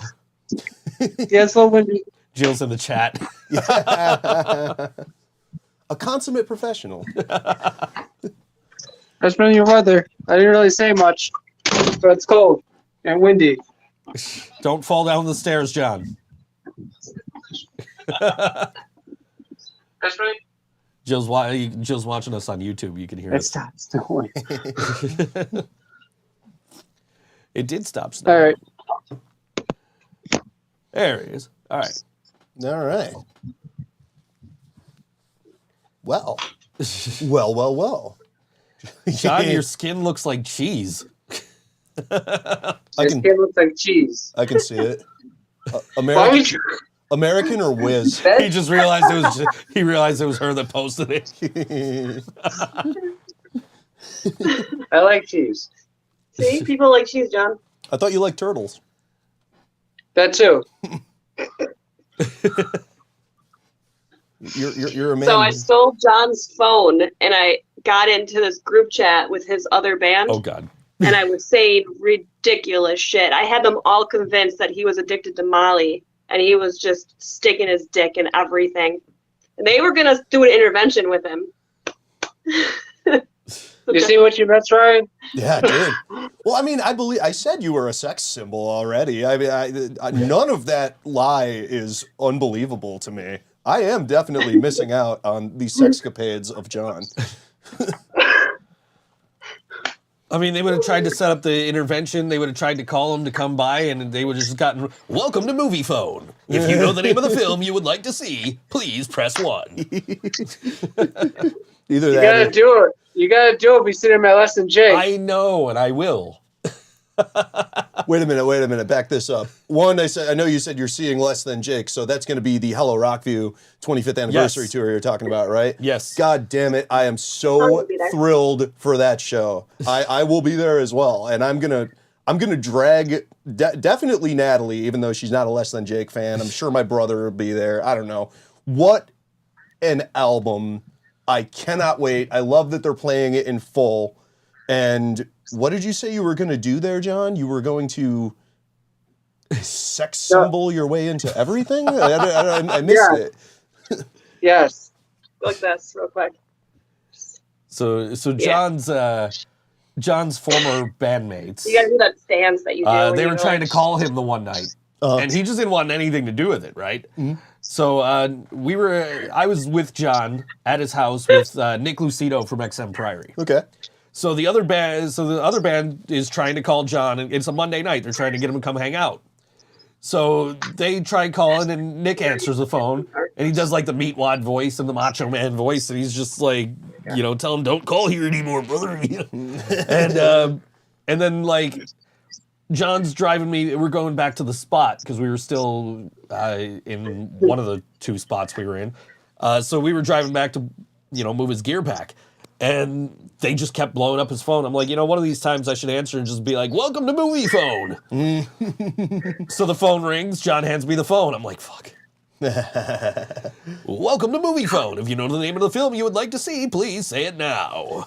Yeah, it's a little windy. Jill's in the chat. A consummate professional. That's been your weather. I didn't really say much, but it's cold and windy. Don't fall down the stairs, John. That's right. Jill's watching us on YouTube. You can hear It it. stopped snowing. It did stop snowing. All right. There it is. All right. All right. Well. Well. John, your skin looks like cheese. Your skin looks like cheese. I can see it. Why would you? American or Whiz? He just realized it was her that posted it. I like cheese. see, people like cheese, John. I thought you liked turtles. That too. You're a man. So I stole John's phone and I got into this group chat with his other band. Oh God. And I was saying ridiculous shit. I had them all convinced that he was addicted to Molly and he was just sticking his dick in everything. And they were gonna do an intervention with him. You see what you meant, Ryan? Yeah, I did. Well, I mean, I said you were a sex symbol already. I mean, none of that lie is unbelievable to me. I am definitely missing out on the sexcapades of John. I mean, they would have tried to set up the intervention. They would have tried to call him to come by, and they would have just gotten, welcome to Movie Phone. If you know the name of the film you would like to see, please press 1. Either You that gotta or, do it. You gotta do it. Be sitting my less than Jake. I know, and I will. Wait a minute. Back this up. One, I know you said you're seeing Less Than Jake, so that's going to be the Hello Rockview 25th anniversary tour you're talking about, right? Yes. God damn it! I am so thrilled for that show. I will be there as well, and I'm gonna drag definitely Natalie, even though she's not a Less Than Jake fan. I'm sure my brother will be there. I don't know. What an album! I cannot wait. I love that they're playing it in full. And what did you say you were going to do there, John? You were going to sex symbol your way into everything? I missed it. Yes. Like this, real quick. So John's former bandmates. You gotta do that stance that you do. They were trying to call him the one night, and he just didn't want anything to do with it, right? Mm-hmm. So I was with John at his house with Nick Lucido from XM Priory. Okay. So the other band is trying to call John, and it's a Monday night. They're trying to get him to come hang out. So they try calling, and Nick answers the phone, and he does like the meatwad voice and the Macho Man voice, and he's just like, tell him don't call here anymore, brother. And then like John's driving me. We're going back to the spot because we were still in one of the two spots we were in. So we were driving back to move his gear back. And they just kept blowing up his phone. I'm like, one of these times I should answer and just be like, welcome to Movie Phone. So the phone rings. John hands me the phone. I'm like, fuck. Welcome to Movie Phone. If you know the name of the film you would like to see, please say it now.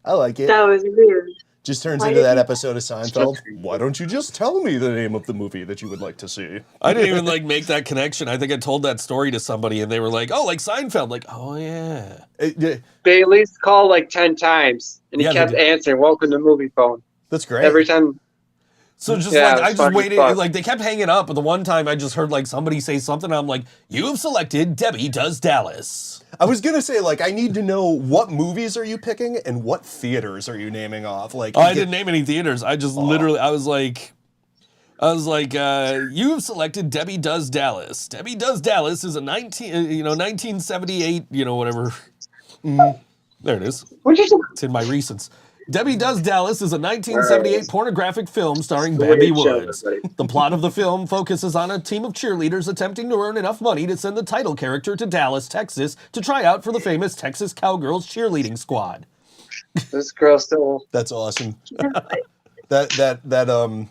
I like it. That was weird. Just turns into that episode of Seinfeld. Why don't you just tell me the name of the movie that you would like to see? I didn't even make that connection. I think I told that story to somebody and they were like, oh, like Seinfeld. Like, oh yeah. They at least called like 10 times and he kept answering, welcome to Movie Phone. That's great. Every time. So just I just waited, they kept hanging up, but the one time I just heard somebody say something, and I'm like, you have selected Debbie Does Dallas. I was gonna say, I need to know what movies are you picking and what theaters are you naming off? I didn't name any theaters. I just literally, I was like, you have selected Debbie Does Dallas. Debbie Does Dallas is a 1978, whatever. There it is. It's in my recents. Debbie Does Dallas is a 1978 pornographic film starring Bambi Woods. The plot of the film focuses on a team of cheerleaders attempting to earn enough money to send the title character to Dallas, Texas, to try out for the famous Texas Cowgirls cheerleading squad. This girl still. That's awesome. It's perfect. That's plenty.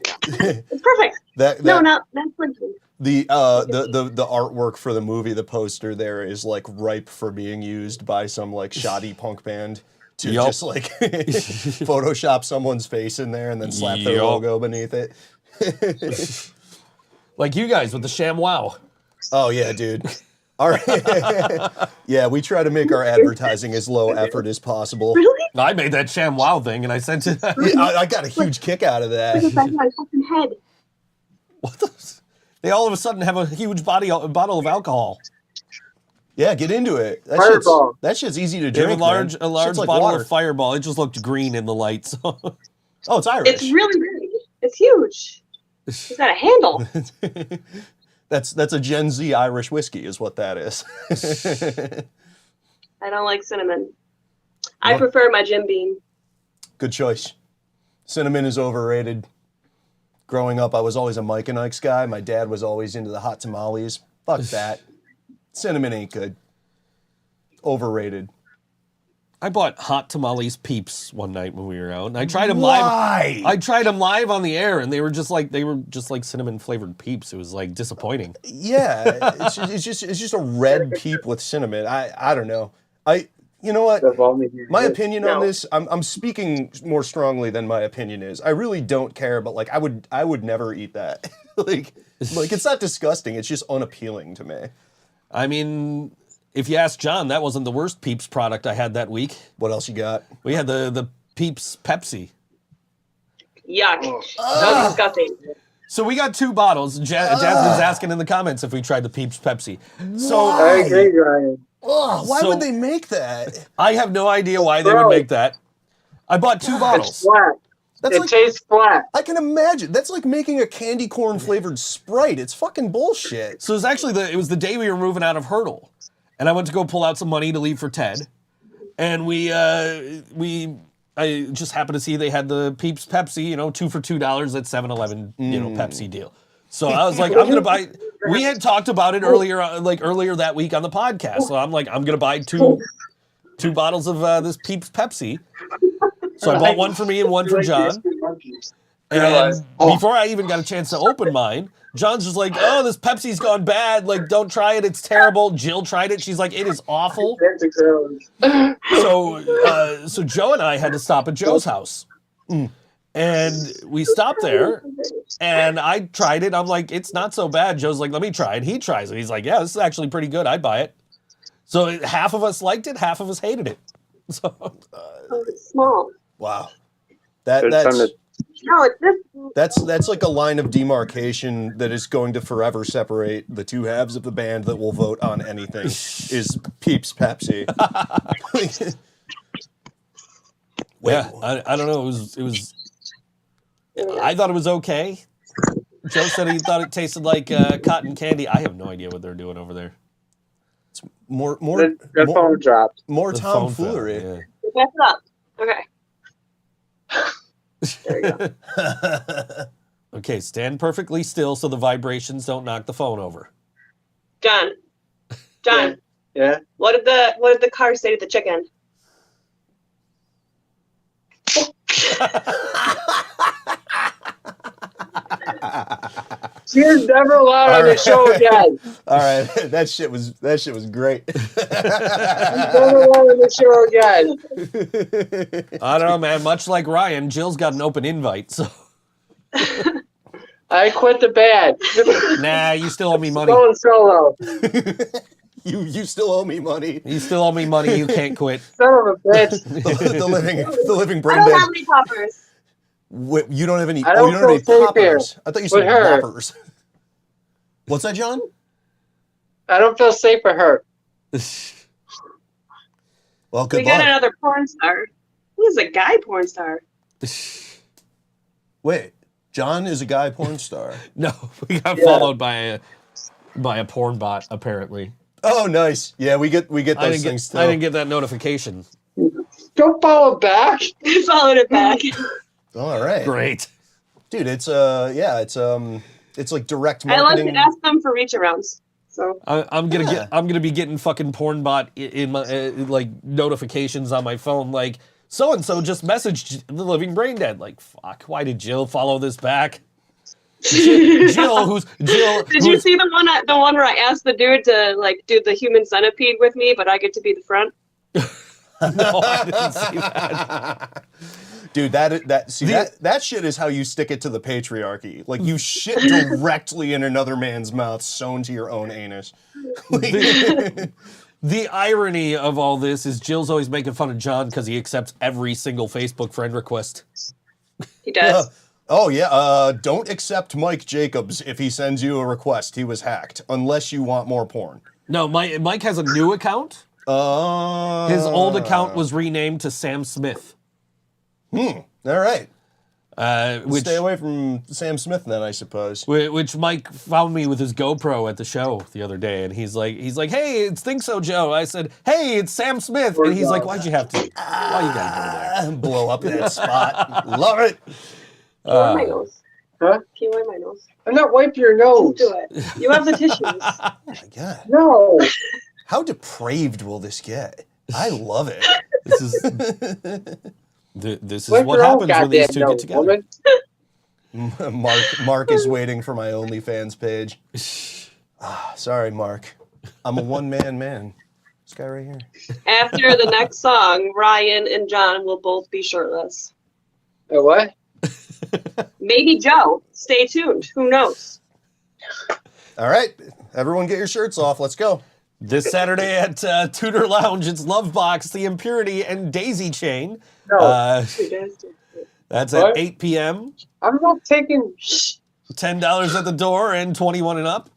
The artwork for the movie, the poster there is ripe for being used by some shoddy punk band. To just Photoshop someone's face in there and then slap their logo beneath it. Like you guys with the ShamWow. Oh yeah, dude. All right. Yeah, we try to make our advertising as low effort as possible. Really? I made that ShamWow thing and I sent it. Yeah, I got a huge kick out of that. My fucking head. What the? They all of a sudden have a huge bottle of alcohol. Yeah, get into it. That shit's easy to drink. A large bottle of Fireball. It just looked green in the lights. Oh, it's Irish. It's really big. It's huge. It's got a handle. That's a Gen Z Irish whiskey, is what that is. I don't like cinnamon. I prefer my Jim Beam. Good choice. Cinnamon is overrated. Growing up, I was always a Mike and Ike's guy. My dad was always into the hot tamales. Fuck that. Cinnamon ain't good. Overrated. I bought hot tamales Peeps one night when we were out, and I tried them live. I tried them live on the air, and they were just like cinnamon flavored Peeps. It was disappointing. Yeah, it's just a red Peep with cinnamon. I don't know. You know what? My opinion on this, I'm speaking more strongly than my opinion is. I really don't care, but I would never eat that. It's not disgusting. It's just unappealing to me. I mean, if you ask John, that wasn't the worst Peeps product I had that week. What else you got? We had the Peeps Pepsi. Yuck. That was disgusting. So we got 2 bottles. Jasmine's asking in the comments if we tried the Peeps Pepsi. So I agree, Ryan. Why would they make that? I have no idea why they would make that. I bought 2 bottles. It's flat. It tastes flat. I can imagine. That's like making a candy corn flavored Sprite. It's fucking bullshit. So it was actually it was the day we were moving out of Hurdle. And I went to go pull out some money to leave for Ted. And I just happened to see they had the Peeps Pepsi, 2 for $2 at 7-Eleven, Pepsi deal. So I was like, I'm gonna buy. We had talked about it earlier that week on the podcast. So I'm like, I'm gonna buy two bottles of this Peeps Pepsi. So I bought one for me and one for John. And before I even got a chance to open mine, John's just like, "Oh, this Pepsi's gone bad. Like, don't try it. It's terrible." Jill tried it. She's like, "It is awful." So Joe and I had to stop at Joe's house. And we stopped there, and I tried it. I'm like, "It's not so bad." Joe's like, "Let me try it." He tries it. He's like, "Yeah, this is actually pretty good. I'd buy it." So half of us liked it, half of us hated it. So it's small. Wow. No, it's this. That's like a line of demarcation that is going to forever separate the two halves of the band that will vote on anything is Peeps Pepsi. Yeah, I don't know. It was. I thought it was okay. Joe said he thought it tasted like cotton candy. I have no idea what they're doing over there. It's more the phone dropped. More The phone tomfoolery. fell, That's up. Okay. There you go. yeah. Okay, stand perfectly still so the vibrations don't knock the phone over. John. Yeah. What did the car say to the chicken? She was never allowed on the show again. All right, that shit was great. Never allowed on the show again. I don't know, man. Much like Ryan, Jill's got an open invite, so. I quit the band. Nah, you still owe me money. Going solo. You still owe me money. You still owe me money. You can't quit. Son of a bitch. the living I brain don't band. have any poppers. Wait, you don't have any. I don't you don't have any feel safe poppers. here I thought you with said her. poppers. What's that, John? I don't feel safe for her. Well, good We got luck. another porn star. Who's a guy porn star? Wait, John is a guy porn star. No, we got followed by a porn bot, apparently. Oh, nice. Yeah, we get those things too. I didn't get that notification. Don't follow back. I followed it back. All right, Great. dude. It's like direct I like marketing. to ask them for reach arounds. So I'm gonna be getting fucking porn bot in my like notifications on my phone, like so and so just messaged the living brain dead. Like, fuck, why did Jill follow this back? Jill. did you see the one where I asked the dude to like do the human centipede with me, but I get to be the front? No, I didn't see that. Dude, that shit is how you stick it to the patriarchy. Like, you shit directly in another man's mouth, sewn to your own anus. The irony of all this is Jill's always making fun of John because he accepts every single Facebook friend request. He does. Oh yeah, don't accept Mike Jacobs if he sends you a request. He was hacked, unless you want more porn. No, Mike has a new account. His old account was renamed to Sam Smith. All right. Which, Stay away from Sam Smith then, I suppose. Which Mike found me with his GoPro at the show the other day, and he's like, "Hey, it's ThinkSoJoE." I said, "Hey, it's Sam Smith," and he's like, "Why'd you have to? Why you gotta go there?" Blow up that spot. Love it. Can you wipe my nose? Huh? Can you wipe my nose? I'm not wiping your nose. Do it. You have the tissues. Oh my God. No. How depraved will this get? I love it. This is this is Wipe what your own happens when these goddamn two get nose, together. woman. Mark is waiting for my OnlyFans page. Sorry, Mark. I'm a one-man man. This guy right here. After the next song, Ryan and John will both be shirtless. What? Maybe Joe. Stay tuned. Who knows? All right. Everyone get your shirts off. Let's go. This Saturday at Tudor Lounge, it's Loveboxx, The Impurity, and Daisy Chain. No. That's What? at 8 p.m. I'm not taking. $10 at the door and 21 and up.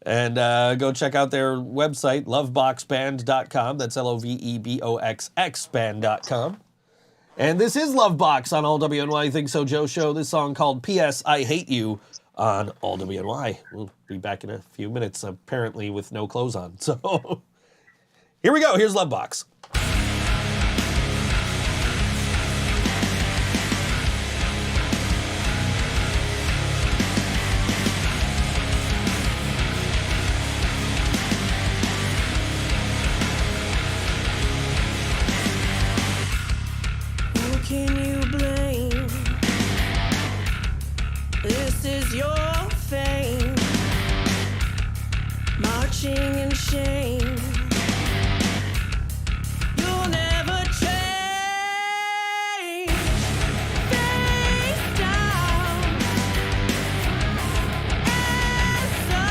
And go check out their website, loveboxband.com. That's Loveboxx band.com. And this is Loveboxx on All WNY ThinkSoJoE show. This song called P.S. I Hate You on All WNY. We'll be back in a few minutes, apparently with no clothes on. So here we go. Here's Loveboxx. living in shame. You'll never change. Face down, answer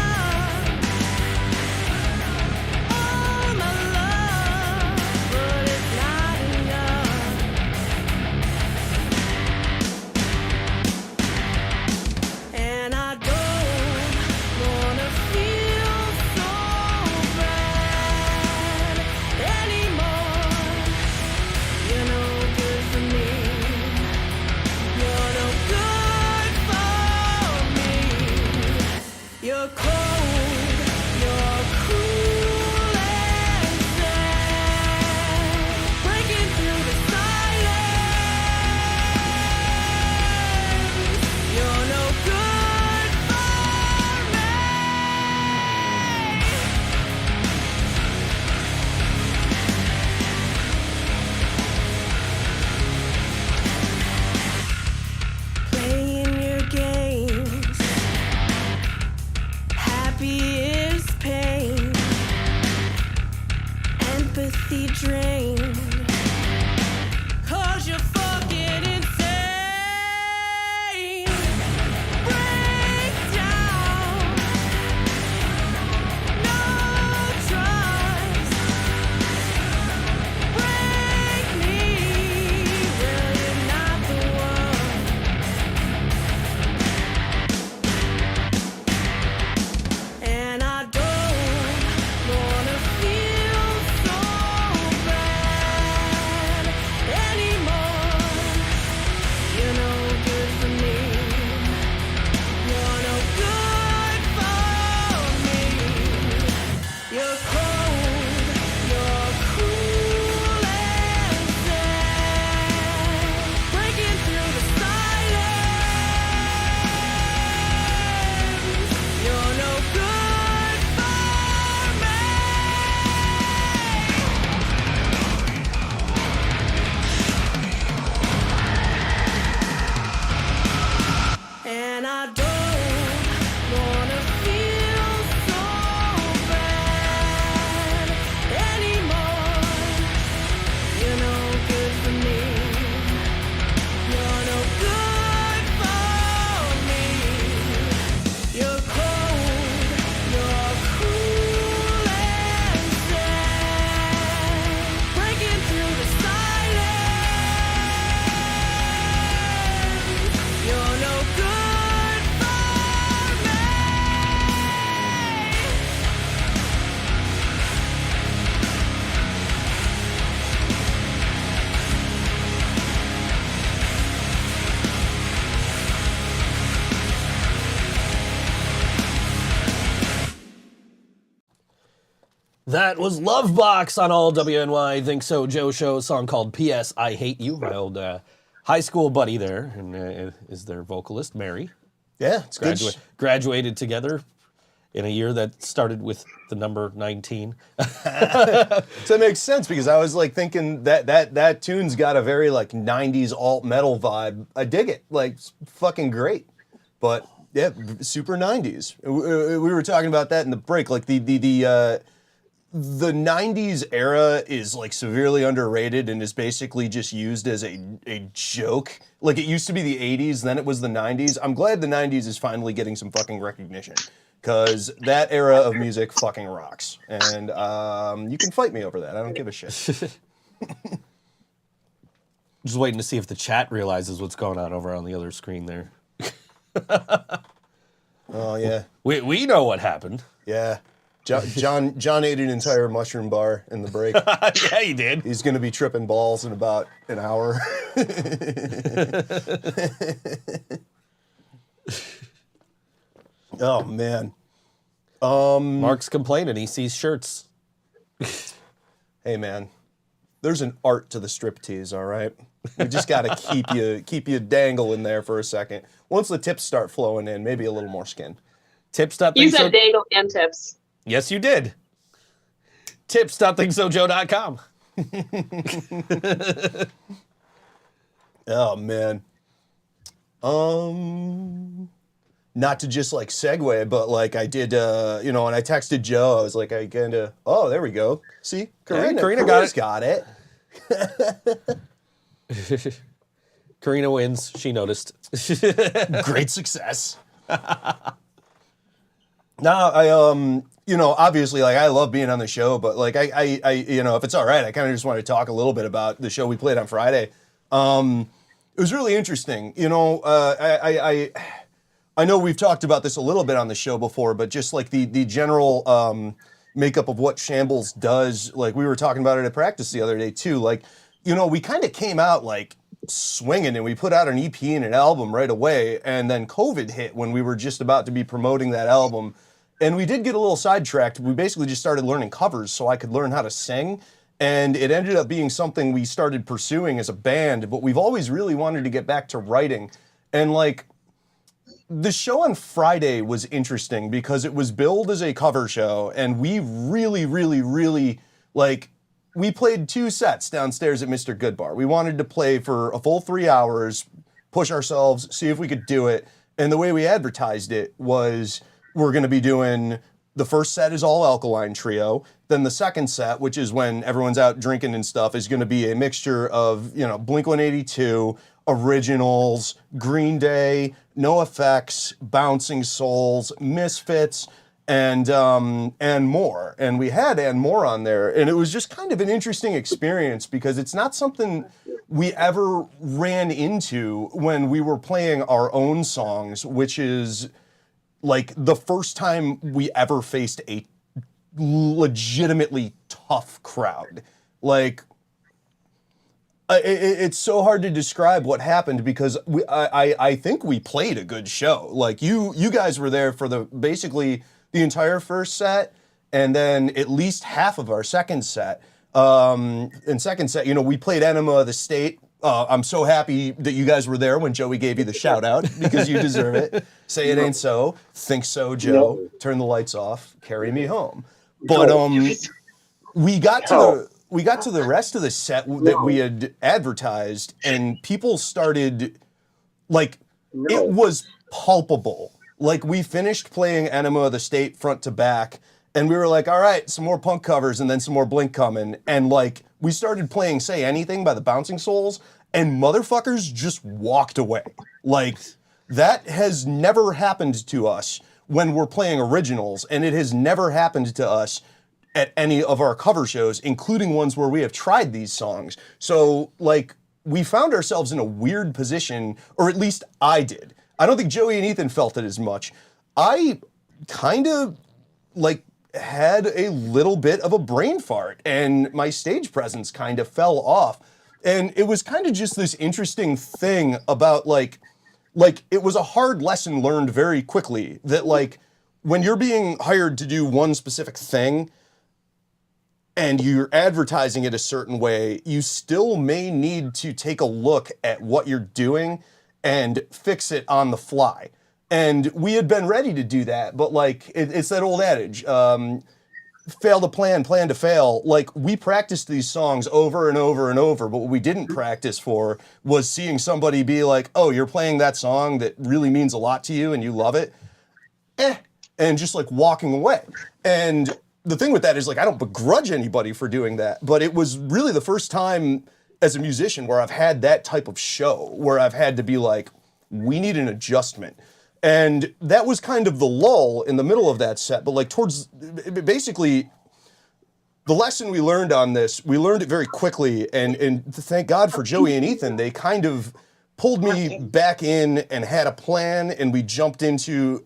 all my love, but it's not enough. And I don't wanna feel so bad anymore. You're no good for me. You're no good for me. You're cold, you're cruel and sad, breaking through the silence. You're no good for me. Playing your games, happy is pain, empathy drained, 'cause you're fucking insane. Break down, no trust, break me, well you're not the one. And I don't wanna feel so bad anymore. You're no good for me. You're no good for me. You're cold, you're cruel and sad, breaking through the silence. You're no good for me. And I don't wanna feel so bad anymore. You're no good for me. You're no good for me. You're cold, you're cruel and sad, breaking through the silence. You're no good for me. That was Loveboxx on all WNY Think So Joe show, a song called P.S. I Hate You. My old high school buddy there and is their vocalist, Mary. Yeah, it's good. Graduated together in a year that started with the number 19. So that makes sense because I was like thinking that tune's got a very like 90s alt metal vibe. I dig it. Like it's fucking great. But yeah, super 90s. We were talking about that in the break. Like the 90s era is like severely underrated and is basically just used as a joke. Like it used to be the 80s, then it was the 90s. I'm glad the 90s is finally getting some fucking recognition because that era of music fucking rocks. And you can fight me over that. I don't give a shit. Just waiting to see if the chat realizes what's going on over on the other screen there. Oh yeah. We know what happened. Yeah. John ate an entire mushroom bar in the break. Yeah, he did. He's going to be tripping balls in about an hour. Oh, man. Mark's complaining. He sees shirts. Hey, man. There's an art to the striptease, all right? We just got to keep you dangling there for a second. Once the tips start flowing in, maybe a little more skin. You said dangle and tips. Yes, you did. Tips.thinksojoe.com. Oh, man. not to just like segue, but like I did, you know, and I texted Joe. I was like, I kind of, oh, there we go. See, Karina got it. Karina wins. She noticed. Great success. Now, you know, obviously, like I love being on the show, but like I you know, if it's all right, I kind of just want to talk a little bit about the show we played on Friday. It was really interesting. You know, I know we've talked about this a little bit on the show before, but just like the general makeup of what Shambles does, like we were talking about it at practice the other day too. Like, you know, we kind of came out like swinging and we put out an EP and an album right away, and then COVID hit when we were just about to be promoting that album. And we did get a little sidetracked. We basically just started learning covers so I could learn how to sing. And it ended up being something we started pursuing as a band, but we've always really wanted to get back to writing. And like, the show on Friday was interesting because it was billed as a cover show, and we really, like, we played 2 sets downstairs at Mr. Goodbar. We wanted to play for a full 3 hours, push ourselves, see if we could do it. And the way we advertised it was, we're going to be doing, the first set is all Alkaline Trio. Then the second set, which is when everyone's out drinking and stuff, is going to be a mixture of, you know, Blink-182, Originals, Green Day, NoFX, Bouncing Souls, Misfits, and more. And we had and more on there. And it was just kind of an interesting experience because it's not something we ever ran into when we were playing our own songs, which is like the first time we ever faced a legitimately tough crowd. Like, it's so hard to describe what happened because I think we played a good show. Like you guys were there for basically the entire first set, and then at least half of our second set. And second set, you know, we played Enema of the State. I'm so happy that you guys were there when Joey gave you the shout out because you deserve it. Say it ain't so. Think so, Joe. Turn the lights off. Carry me home. But we got to the rest of the set that we had advertised, and people started, like, it was palpable. Like, we finished playing Enema of the State front to back, and we were like, all right, some more punk covers and then some more Blink coming. And, like, we started playing Say Anything by the Bouncing Souls, and motherfuckers just walked away. Like, that has never happened to us when we're playing originals, and it has never happened to us at any of our cover shows, including ones where we have tried these songs. So, like, we found ourselves in a weird position, or at least I did. I don't think Joey and Ethan felt it as much. I kind of, like, had a little bit of a brain fart, and my stage presence kind of fell off. And it was kind of just this interesting thing about, like, it was a hard lesson learned very quickly that, like, when you're being hired to do one specific thing, and you're advertising it a certain way, you still may need to take a look at what you're doing and fix it on the fly. And we had been ready to do that, but like, it's that old adage, fail to plan, plan to fail. Like, we practiced these songs over and over and over, but what we didn't practice for was seeing somebody be like, oh, you're playing that song that really means a lot to you and you love it, and just like walking away. And the thing with that is, like, I don't begrudge anybody for doing that, but it was really the first time as a musician where I've had that type of show where I've had to be like, we need an adjustment. And that was kind of the lull in the middle of that set, but like towards, basically, the lesson we learned on this, we learned it very quickly, and thank God for Joey and Ethan, they kind of pulled me back in and had a plan, and we jumped into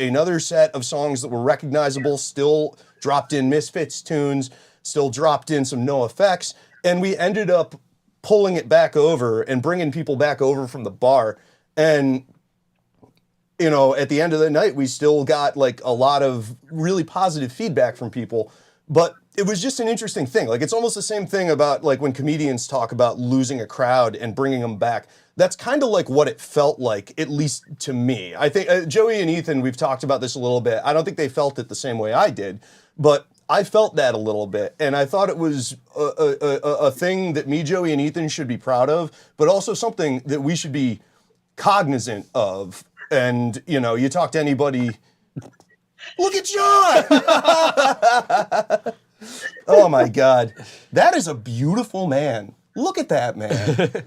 another set of songs that were recognizable, still dropped in Misfits tunes, still dropped in some NoFX, and we ended up pulling it back over and bringing people back over from the bar. And, you know, at the end of the night, we still got like a lot of really positive feedback from people, but it was just an interesting thing. Like, it's almost the same thing about like when comedians talk about losing a crowd and bringing them back. That's kind of like what it felt like, at least to me. I think Joey and Ethan, we've talked about this a little bit. I don't think they felt it the same way I did, but I felt that a little bit. And I thought it was a thing that me, Joey, and Ethan should be proud of, but also something that we should be cognizant of And, you know, you talk to anybody, look at John! Oh my God. That is a beautiful man. Look at that man.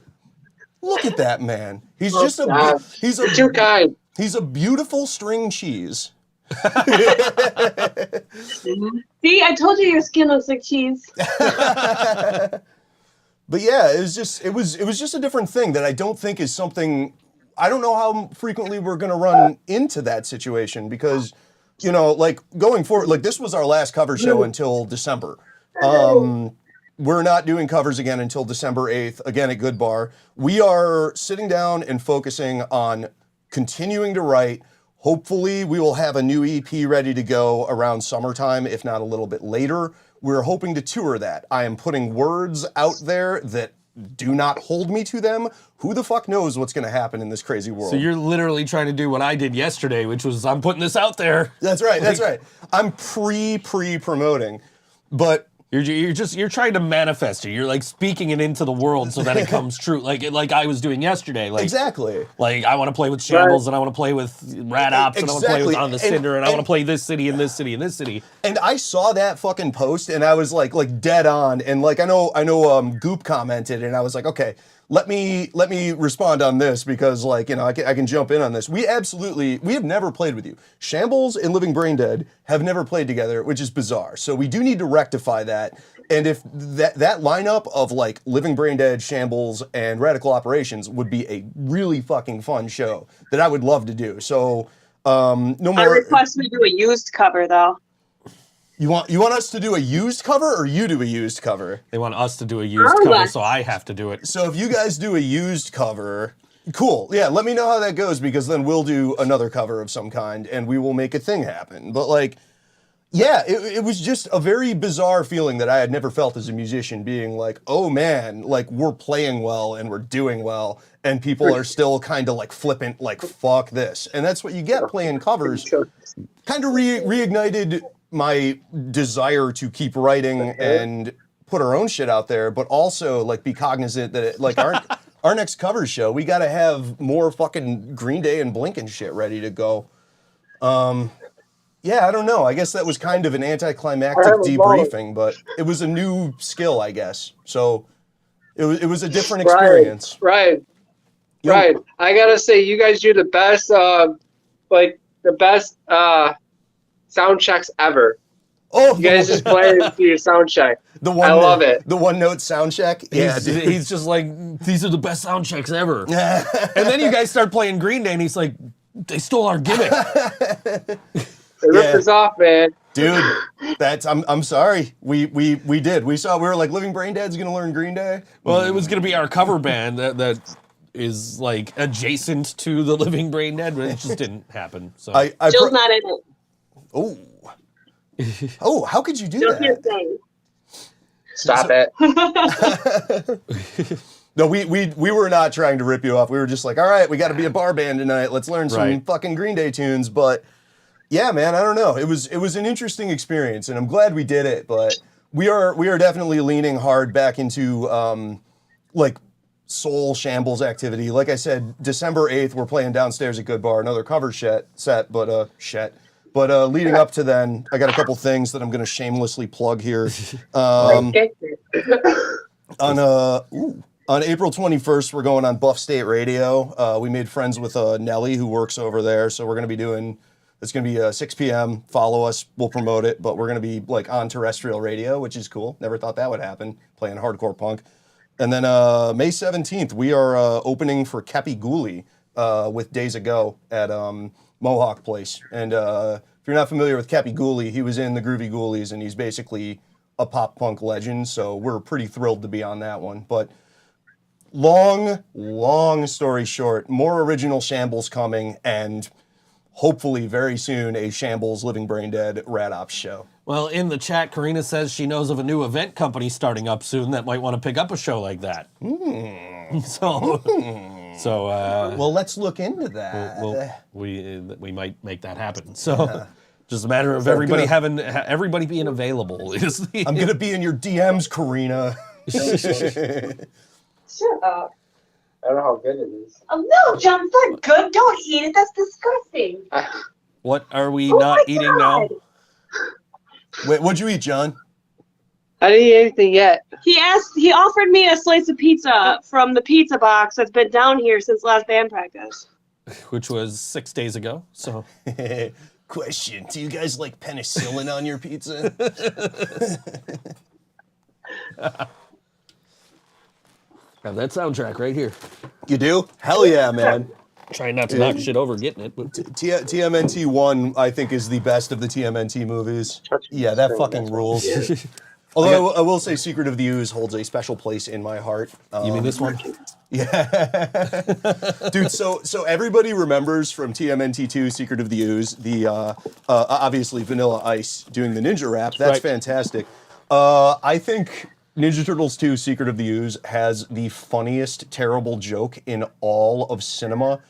Look at that man. He's just God. he's You're too kind. He's a beautiful string cheese. See, I told you your skin looks like cheese. But yeah, it was just a different thing that I don't think is something. I don't know how frequently we're gonna run into that situation because, you know, like going forward, like this was our last cover show until December. We're not doing covers again until December 8th, again at Good Bar. We are sitting down and focusing on continuing to write. Hopefully, we will have a new EP ready to go around summertime, if not a little bit later. We're hoping to tour that. I am putting words out there that do not hold me to them. Who the fuck knows what's going to happen in this crazy world? So you're literally trying to do what I did yesterday, which was I'm putting this out there. That's right, that's right. I'm pre-promoting, but You're trying to manifest it. You're like speaking it into the world so that it comes true. Like I was doing yesterday. Like exactly. Like I want to play with Shambles and I want to play with Rat Ops and I want to play with On the Cinder and I want to play this city and this city and this city. And I saw that fucking post and I was like dead on. And like I know Goop commented and I was like, okay, let me respond on this because like, you know, I can jump in on this. We have never played with you. Shambles and Living Brain Dead have never played together, which is bizarre. So we do need to rectify that. And if that lineup of like Living Brain Dead, Shambles, and Radical Operations would be a really fucking fun show that I would love to do. So no more. I request we do a used cover though. You want us to do a used cover or you do a used cover? They want us to do a used cover, so I have to do it. So if you guys do a used cover, cool. Yeah, let me know how that goes because then we'll do another cover of some kind and we will make a thing happen. But like, yeah, it was just a very bizarre feeling that I had never felt as a musician being like, oh man, like we're playing well and we're doing well and people are still kind of like flippant, like fuck this. And that's what you get playing covers. Kind of reignited my desire to keep writing and put our own shit out there, but also like be cognizant that like our next cover show, we got to have more fucking Green Day and Blink and shit ready to go. Yeah, I don't know. I guess that was kind of an anticlimactic debriefing, but it was a new skill, I guess. So it was a different experience. Right. I gotta say, you guys do the best, sound checks ever. Oh, you guys just play it through your sound check. I love it. The one note sound check. Yeah, he's just like, these are the best sound checks ever. And then you guys start playing Green Day, and he's like, they stole our gimmick. They ripped us off, man. Dude, I'm sorry. We did. We were like, Living Brain Dead's gonna learn Green Day. Well, it was gonna be our cover band that is like adjacent to the Living Brain Dead, but it just didn't happen. So Jill's not in it. Oh, how could you do that? Stop it. No, we were not trying to rip you off. We were just like, all right, we got to be a bar band tonight. Let's learn some fucking Green Day tunes. But yeah, man, I don't know. It was an interesting experience, and I'm glad we did it. But we are definitely leaning hard back into like soul Shambles activity. Like I said, December 8th, we're playing downstairs at Good Bar, another cover set, but leading up to then, I got a couple things that I'm going to shamelessly plug here. On April 21st, we're going on Buff State Radio. We made friends with Nelly, who works over there, so we're going to be doing. It's going to be 6 p.m. Follow us. We'll promote it, but we're going to be like on terrestrial radio, which is cool. Never thought that would happen. Playing hardcore punk. And then May 17th, we are opening for Kepi Ghoulie with Days Ago at Mohawk Place. And if you're not familiar with Kepi Ghoulie, he was in the Groovy Ghoulies, and he's basically a pop punk legend. So we're pretty thrilled to be on that one. But long story short, more original Shambles coming, and hopefully very soon a Shambles Living Brain Dead Rat Ops show. Well, in the chat, Karina says she knows of a new event company starting up soon that might want to pick up a show like that. So, well, let's look into that. We might make that happen. So, just a matter of everybody being available. I'm gonna be in your DMs, Karina. Shut up. I don't know how good it is. Oh no, John, it's not good. Don't eat it. That's disgusting. What are we Oh not my eating now? God. Wait, what'd you eat, John? I didn't eat anything yet. He offered me a slice of pizza from the pizza box that's been down here since last band practice. Which was 6 days ago. So Question: do you guys like penicillin on your pizza? have that soundtrack right here. You do? Hell yeah, man. Trying not to knock shit over getting it. But TMNT 1, I think, is the best of the TMNT movies. Yeah, that fucking rules. Although I will say Secret of the Ooze holds a special place in my heart. you mean this one? Yeah. Dude, so everybody remembers from TMNT 2, Secret of the Ooze, the obviously Vanilla Ice doing the ninja rap. That's Right. fantastic. I think Ninja Turtles 2, Secret of the Ooze has the funniest terrible joke in all of cinema.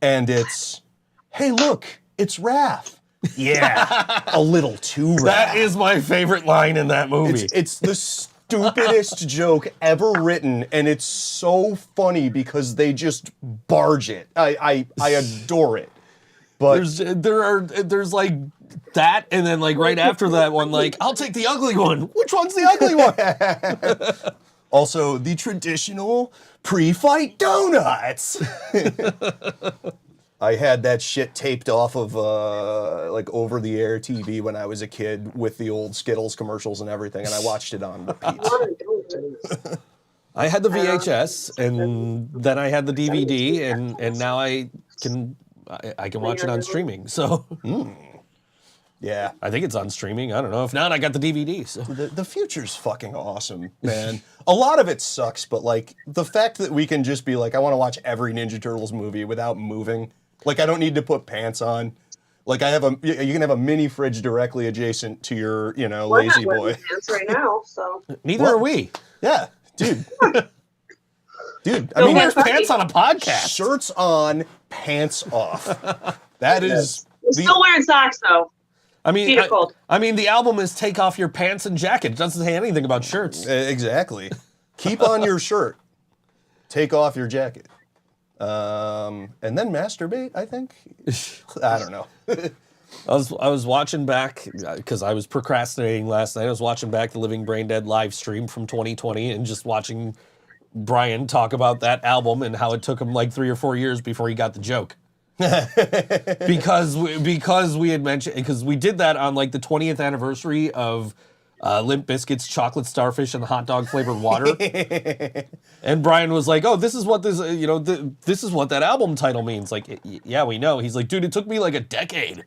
And it's, hey, look, it's Raph. Yeah, a little too Raph. That is my favorite line in that movie. It's the stupidest joke ever written, and it's so funny because they just barge it. I adore it. But there's like that, and then like right after that one, like, I'll take the ugly one. Which one's the ugly one? also, the traditional pre-fight donuts. I had that shit taped off of like over-the-air TV when I was a kid with the old Skittles commercials and everything, and I watched it on repeat. I had the VHS, and then I had the DVD, and now I can watch it on streaming. So Yeah. I think it's on streaming. I don't know. If not, I got the DVD. So The future's fucking awesome, man. A lot of it sucks, but like the fact that we can just be like, I want to watch every Ninja Turtles movie without moving. Like I don't need to put pants on. Like you can have a mini fridge directly adjacent to your, lazy boy. Pants right now, so. neither are we. Yeah, dude. Dude, I Who mean, wears pants on a podcast? shirts on, pants off. That is We're still wearing socks though. I mean, Feet are cold. I mean, the album is take off your pants and jacket. It doesn't say anything about shirts. Exactly. Keep on your shirt. Take off your jacket. And then masturbate, I think. I don't know. I was watching back because I was procrastinating last night. I was watching back the Living Brain Dead live stream from 2020 and just watching Brian talk about that album and how it took him like 3 or 4 years before he got the joke. because we had mentioned, because we did that on like the 20th anniversary of Limp Bizkit's Chocolate Starfish and hot dog flavored water. And Brian was like, "Oh, this is what this this is what that album title means." Like, yeah, we know. He's like, "Dude, it took me like a decade."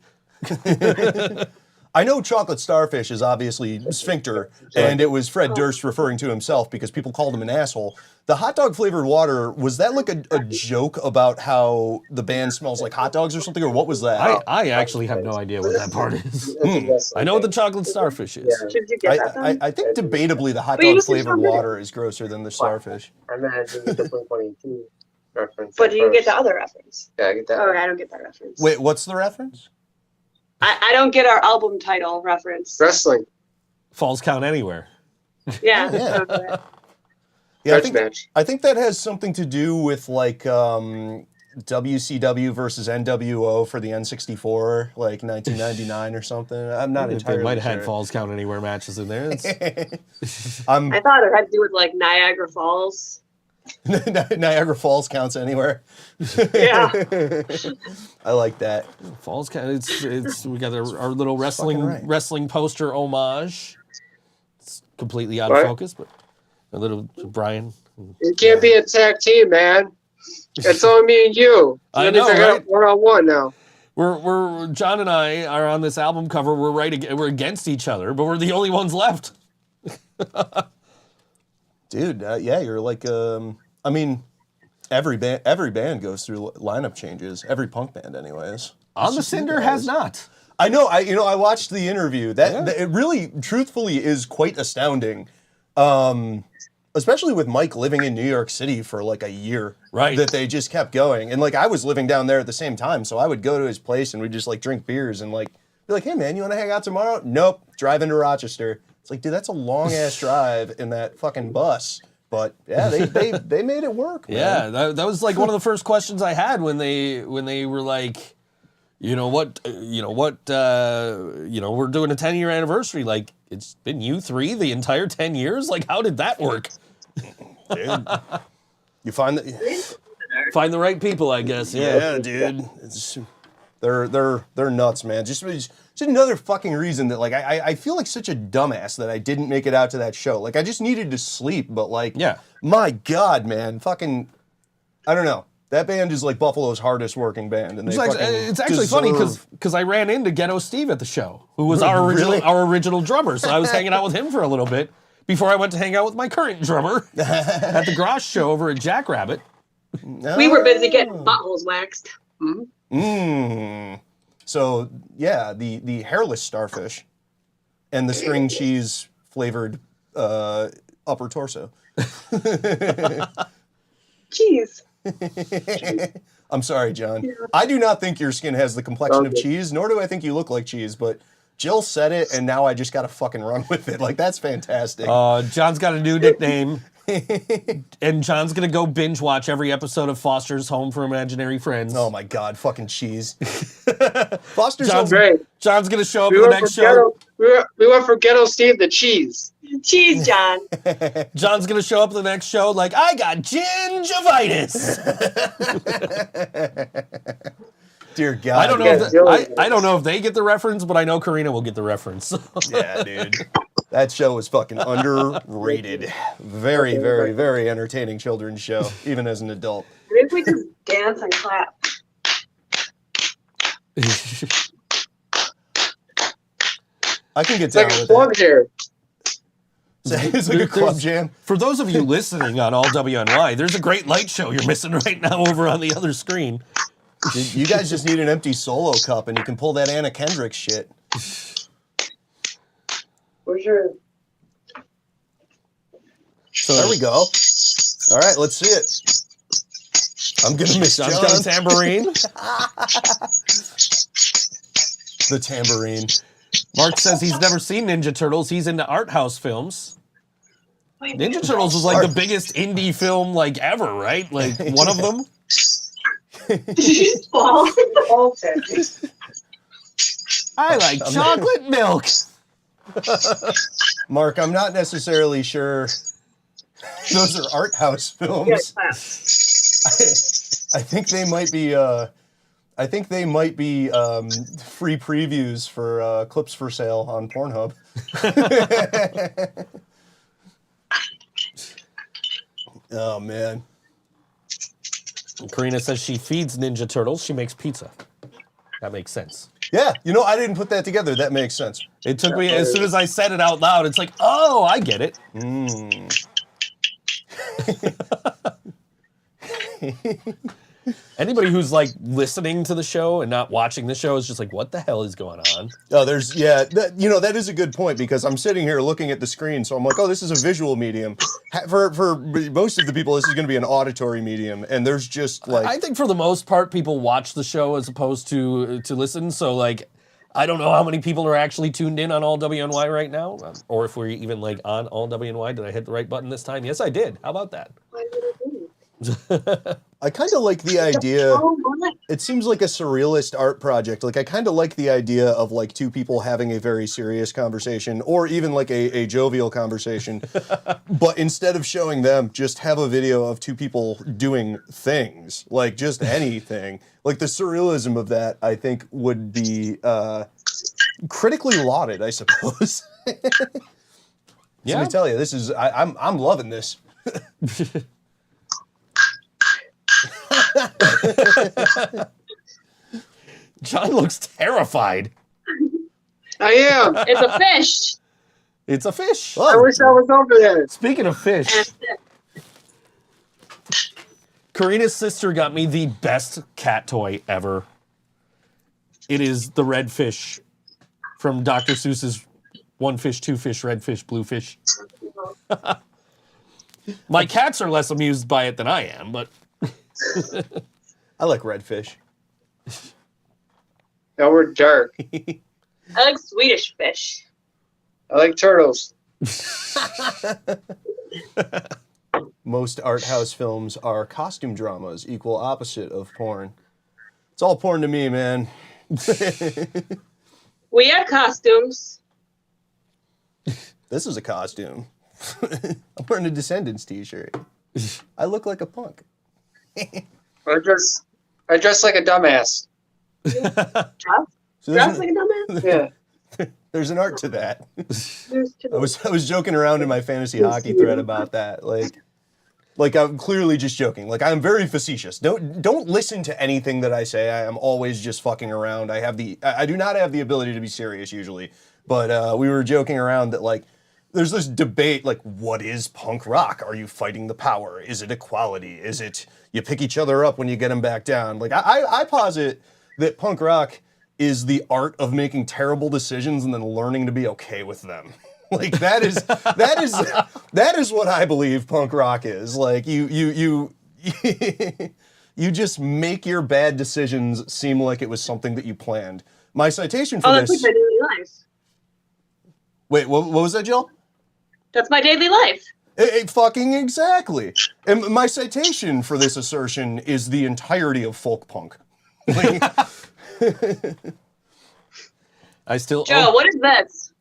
I know Chocolate Starfish is obviously Sphincter, and it was Fred Durst referring to himself because people called him an asshole. The hot dog flavored water, was that like a joke about how the band smells like hot dogs or something, or what was that? I actually have no idea what that part is. I know what the Chocolate Starfish is. Should you get that then? I think debatably the hot But you dog just flavored responded. water is grosser than the starfish. I meant I didn't get the Blink-182 reference. But at do you get first. the other reference? Yeah, I get that. Oh, I don't get that reference. Wait, what's the reference? I don't get our album title reference. Wrestling. Falls count anywhere. Yeah. Yeah. Okay. Yeah, Grudge match. I think that has something to do with like WCW versus NWO for the N64, like 1999 or something. I'm not They entirely might have had sure. Falls count anywhere matches in there. It's, I'm I thought it had to do with like Niagara Falls. Niagara Falls counts anywhere. Yeah. I like that. Falls count. It's we got our little fucking right. wrestling poster homage. It's completely out What? of focus, but a little Brian. You can't be a tag team, man. It's only me and you. I That means know, got right? one-on-one now. We're John and I are on this album cover. We're against each other, but we're the only ones left. Dude, yeah, you're like, I mean, every band goes through lineup changes. Every punk band, anyways. On the Cinder has not. I know. I watched the interview. That it really, truthfully, is quite astounding. Especially with Mike living in New York City for like a year, Right. That they just kept going, and like I was living down there at the same time, so I would go to his place and we'd just like drink beers and like be like, "Hey man, you want to hang out tomorrow?" Nope, drive into Rochester. It's like, dude, that's a long ass drive in that fucking bus But yeah, they made it work. Man. Yeah, that was like one of the first questions I had when they were like, we're doing a 10-year anniversary. Like, it's been you three the entire 10 years. Like, how did that work? Dude, you find that Find the right people, I guess. yeah, dude. They're nuts, man. Just another fucking reason that like I feel like such a dumbass that I didn't make it out to that show. Like I just needed to sleep, but like my God, man, fucking I don't know. That band is like Buffalo's hardest working band, and it's actually funny because I ran into Ghetto Steve at the show, who was our original drummer. So I was hanging out with him for a little bit before I went to hang out with my current drummer at the Grosh show over at Jackrabbit. We were busy getting buttholes waxed. So yeah, the hairless starfish and the string cheese flavored upper torso. Cheese. I'm sorry, John. Yeah. I do not think your skin has the complexion of cheese, nor do I think you look like cheese, but Jill said it, and now I just got to fucking run with it. Like, that's fantastic. John's got a new nickname, and John's going to go binge watch every episode of Foster's Home for Imaginary Friends. Oh, my God. Fucking cheese. Foster's John's Home. Great. John's going to show up in the next show. We went for Ghetto Steve the cheese. Cheese, John. John's going to show up in the next show like, I got gingivitis. Dear God. I don't know if they get the reference, but I know Karina will get the reference. Yeah, dude. That show was fucking underrated. Very, very, very entertaining children's show, even as an adult. Maybe we just dance and clap. I can get It's down like a with club that. here. It's like a club jam. For those of you listening on all WNY, there's a great light show you're missing right now over on the other screen. You guys just need an empty solo cup, and you can pull that Anna Kendrick shit. Where's your... So There we go. All right, let's see it. I'm gonna miss John's got a tambourine. The tambourine. Mark says he's never seen Ninja Turtles. He's into art house films. Ninja Turtles was like the biggest indie film like ever, right? Like one of them. I like chocolate milk. Mark, I'm not necessarily sure those are art house films. I think they might be free previews for clips for sale on Pornhub. Oh man. Karina says she feeds Ninja Turtles. She makes pizza. That makes sense. Yeah, I didn't put that together. That makes sense. It took me, as soon as I said it out loud, it's like, oh, I get it. Anybody who's like listening to the show and not watching the show is just like, what the hell is going on? Oh, that is a good point, because I'm sitting here looking at the screen, so I'm like, oh, this is a visual medium. For most of the people, this is going to be an auditory medium, and there's just like... I think for the most part, people watch the show as opposed to listen, so like, I don't know how many people are actually tuned in on All WNY right now, or if we're even like on All WNY. Did I hit the right button this time? Yes, I did. How about that? I kind of like the idea. It seems like a surrealist art project. Like, I kind of like the idea of like two people having a very serious conversation, or even like a jovial conversation. But instead of showing them, just have a video of two people doing things, like just anything. Like, the surrealism of that, I think, would be critically lauded, I suppose. Yeah. Let me tell you, this is I'm loving this. John looks terrified. I am. It's a fish. It's a fish. I wish I was over there. Speaking of fish, Karina's sister got me the best cat toy ever. It is the red fish from Dr. Seuss's One Fish, Two Fish, Red Fish, Blue Fish. My cats are less amused by it than I am, but... I like redfish. Now we're dark. I like Swedish fish. I like turtles. most art house films are costume dramas, equal opposite of porn. It's all porn to me, man. We had costumes. This is a costume. I'm wearing a Descendants t-shirt. I look like a punk. I dress like a dumbass. So Dress like a dumbass? Yeah. there's an art to that. There's two. I was joking around in my fantasy hockey thread about that. Like I'm clearly just joking. Like I'm very facetious. Don't listen to anything that I say. I am always just fucking around. I do not have the ability to be serious usually. But we were joking around that like there's this debate like what is punk rock? Are you fighting the power? Is it equality? Is it you pick each other up when you get them back down? Like I posit that punk rock is the art of making terrible decisions and then learning to be okay with them. Like that is what I believe punk rock is. Like you you just make your bad decisions seem like it was something that you planned. My citation for That's this. like my daily life. Wait, what was that, Jill? That's my daily life. Fucking exactly. And my citation for this assertion is the entirety of folk punk. Like, I still. Joe, what is this?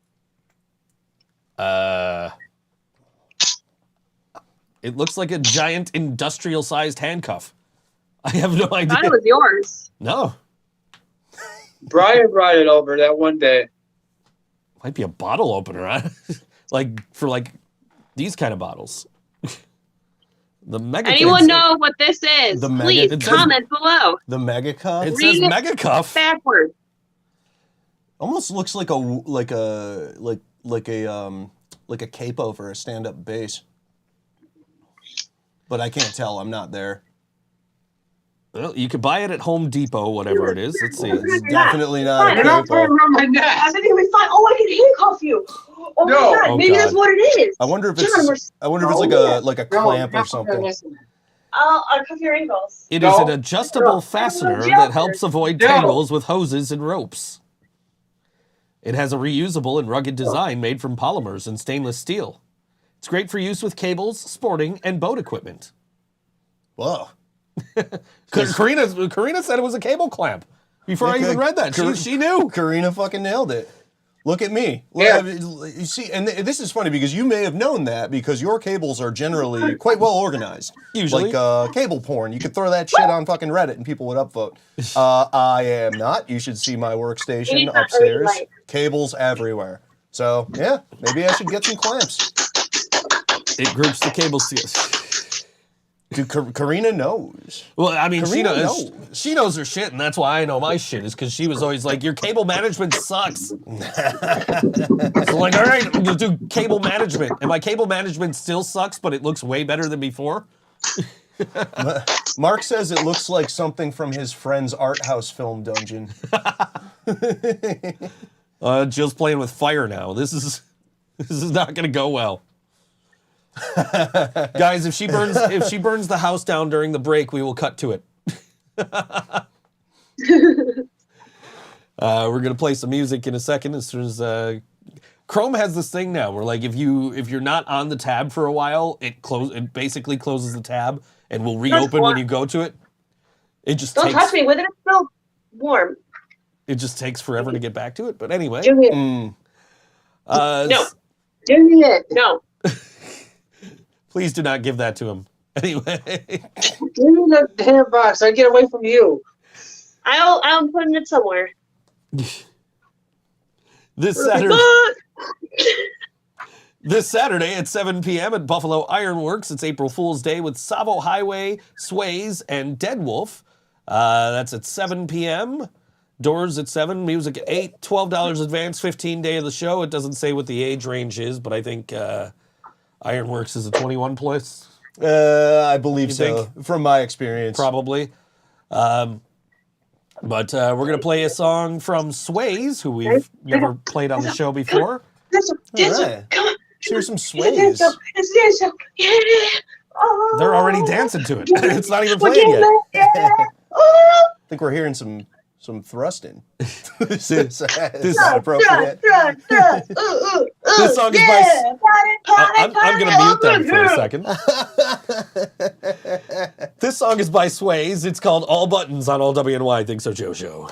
It looks like a giant industrial-sized handcuff. I have no I idea. thought it was yours. No, Brian brought it over that one day. might be a bottle opener, huh? like for like these kind of bottles. The mega. Anyone know what this is? The mega- Please it says- comment below. the mega cup It says Read it mega cuff. Backward. almost looks like a capo for a stand-up bass. But I can't tell. I'm not there. Well, you could buy it at Home Depot, whatever it is. Let's see. It's definitely not a You're not putting capo. it around my neck. I think we find. Oh, I can handcuff you. Oh No. my god, Oh, maybe God. that's what it is. I wonder if John, it's like a clamp or something. I'll cuff your ankles. It is No. an adjustable No. fastener No. that helps avoid No. tangles with hoses and ropes. It has a reusable and rugged design made from polymers and stainless steel. It's great for use with cables, sporting, and boat equipment. Whoa. Karina said it was a cable clamp before I even read that. She knew. Karina fucking nailed it. Look at me. Yeah. You see, and this is funny because you may have known that because your cables are generally quite well organized. Usually. Like cable porn. You could throw that shit on fucking Reddit and people would upvote. I am not. You should see my workstation It's not upstairs. really light. Cables everywhere. So, yeah, maybe I should get some clamps. It groups the cables together. Dude, Karina knows. Well, I mean, Karina she knows her shit, and that's why I know my shit, is because she was always like, your cable management sucks. So like, all right, we'll do cable management. And my cable management still sucks, but it looks way better than before. Mark says it looks like something from his friend's art house film dungeon. Jill's playing with fire now. This is not going to go well. Guys, if she burns the house down during the break, we will cut to it. We're gonna play some music in a second as soon as Chrome has this thing now where like if you're not on the tab for a while, it basically closes the tab and will reopen when you go to it. It just Don't touch me with it. It's still warm. It just takes forever to get back to it. But anyway, Give me it. no. Give me it. No. Please do not give that to him. Anyway, Give me the damn box. I get away from you. I'm putting it somewhere. this Saturday at 7 p.m. at Buffalo Ironworks, it's April Fool's Day with Savo Highway, Sways, and Dead Wolf. That's at 7 p.m. Doors at 7, music at 8, $12 advance, 15 day of the show. It doesn't say what the age range is, but I think Ironworks is a 21 plus. I believe You so, from my experience. Probably. But we're going to play a song from Sways, who we've never played on the show before. Dance, right. come on. Here's some It's Sways. dance, yeah. Oh. They're already dancing to it. It's not even playing yet. Yeah. I think we're hearing some thrusting. This is This- not appropriate. This song is by I'm going to mute them for a second. This song is by Sways. It's called All Buttons on All WNY Think So Joe Show.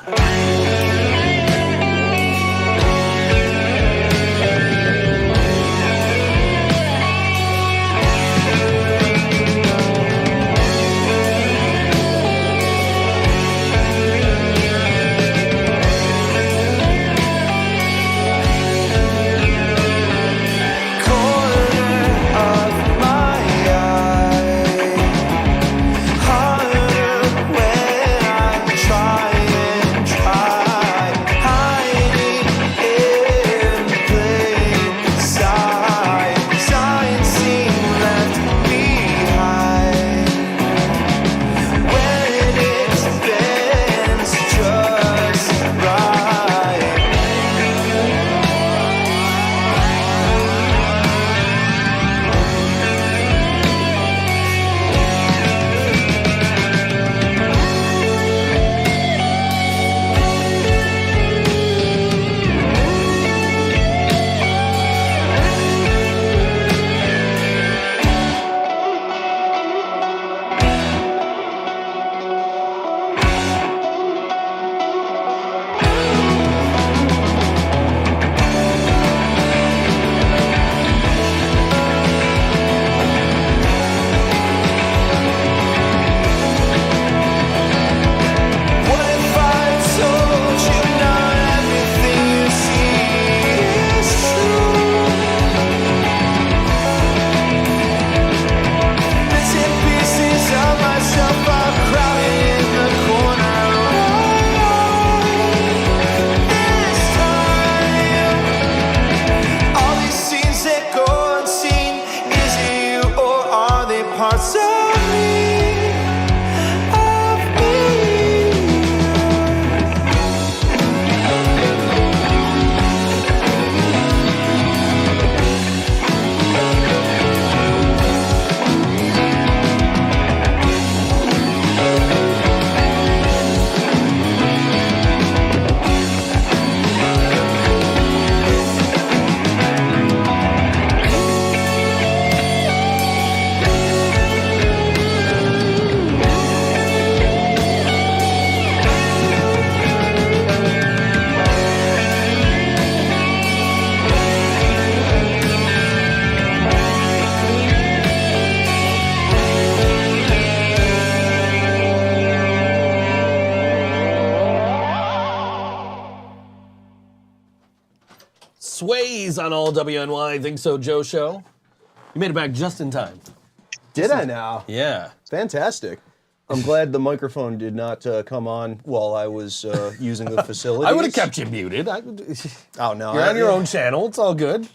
Sways on All WNY Think So Joe Show. You made it back just in time. Did I now? Yeah. Fantastic. I'm glad the microphone did not come on while I was using the facility. I would have kept you muted. Oh, no. You're on your own channel. It's all good.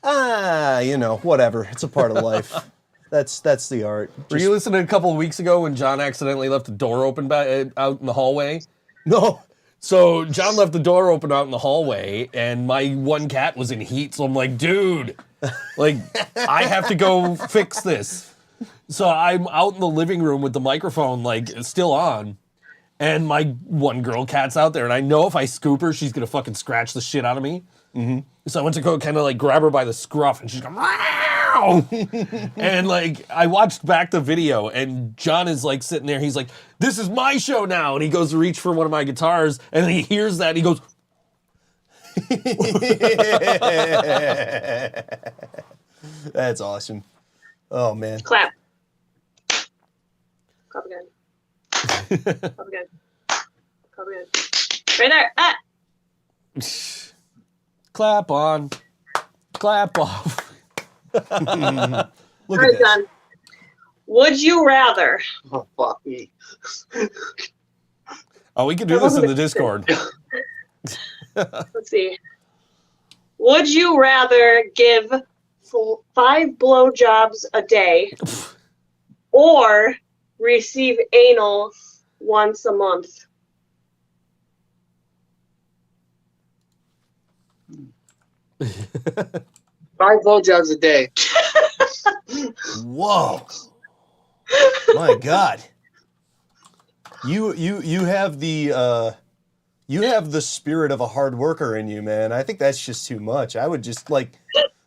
You know, whatever. It's a part of life. That's the art. Were you listening a couple of weeks ago when John accidentally left the door open out in the hallway? No. So John left the door open out in the hallway, and my one cat was in heat. So I'm like, dude, like, I have to go fix this. So I'm out in the living room with the microphone, like, still on. And my one girl cat's out there, and I know if I scoop her, she's gonna fucking scratch the shit out of me. Mm-hmm. So I went to go kind of like grab her by the scruff, and she's going, wow! And like, I watched back the video, and John is like sitting there, he's like, this is my show now! And he goes to reach for one of my guitars, and then he hears that, and he goes, That's awesome. Oh, man. Clap. Clap again. Clap again. Clap again. Right there. Ah! clap on, clap off. Look All at right, this. John. Would you rather? Oh, fuck me. Oh, we can do this in the Discord. Let's see. Would you rather give 5 blowjobs a day or receive anal once a month? Five blowjobs a day. Whoa. My God. You have the spirit of a hard worker in you, man. I think that's just too much. I would just like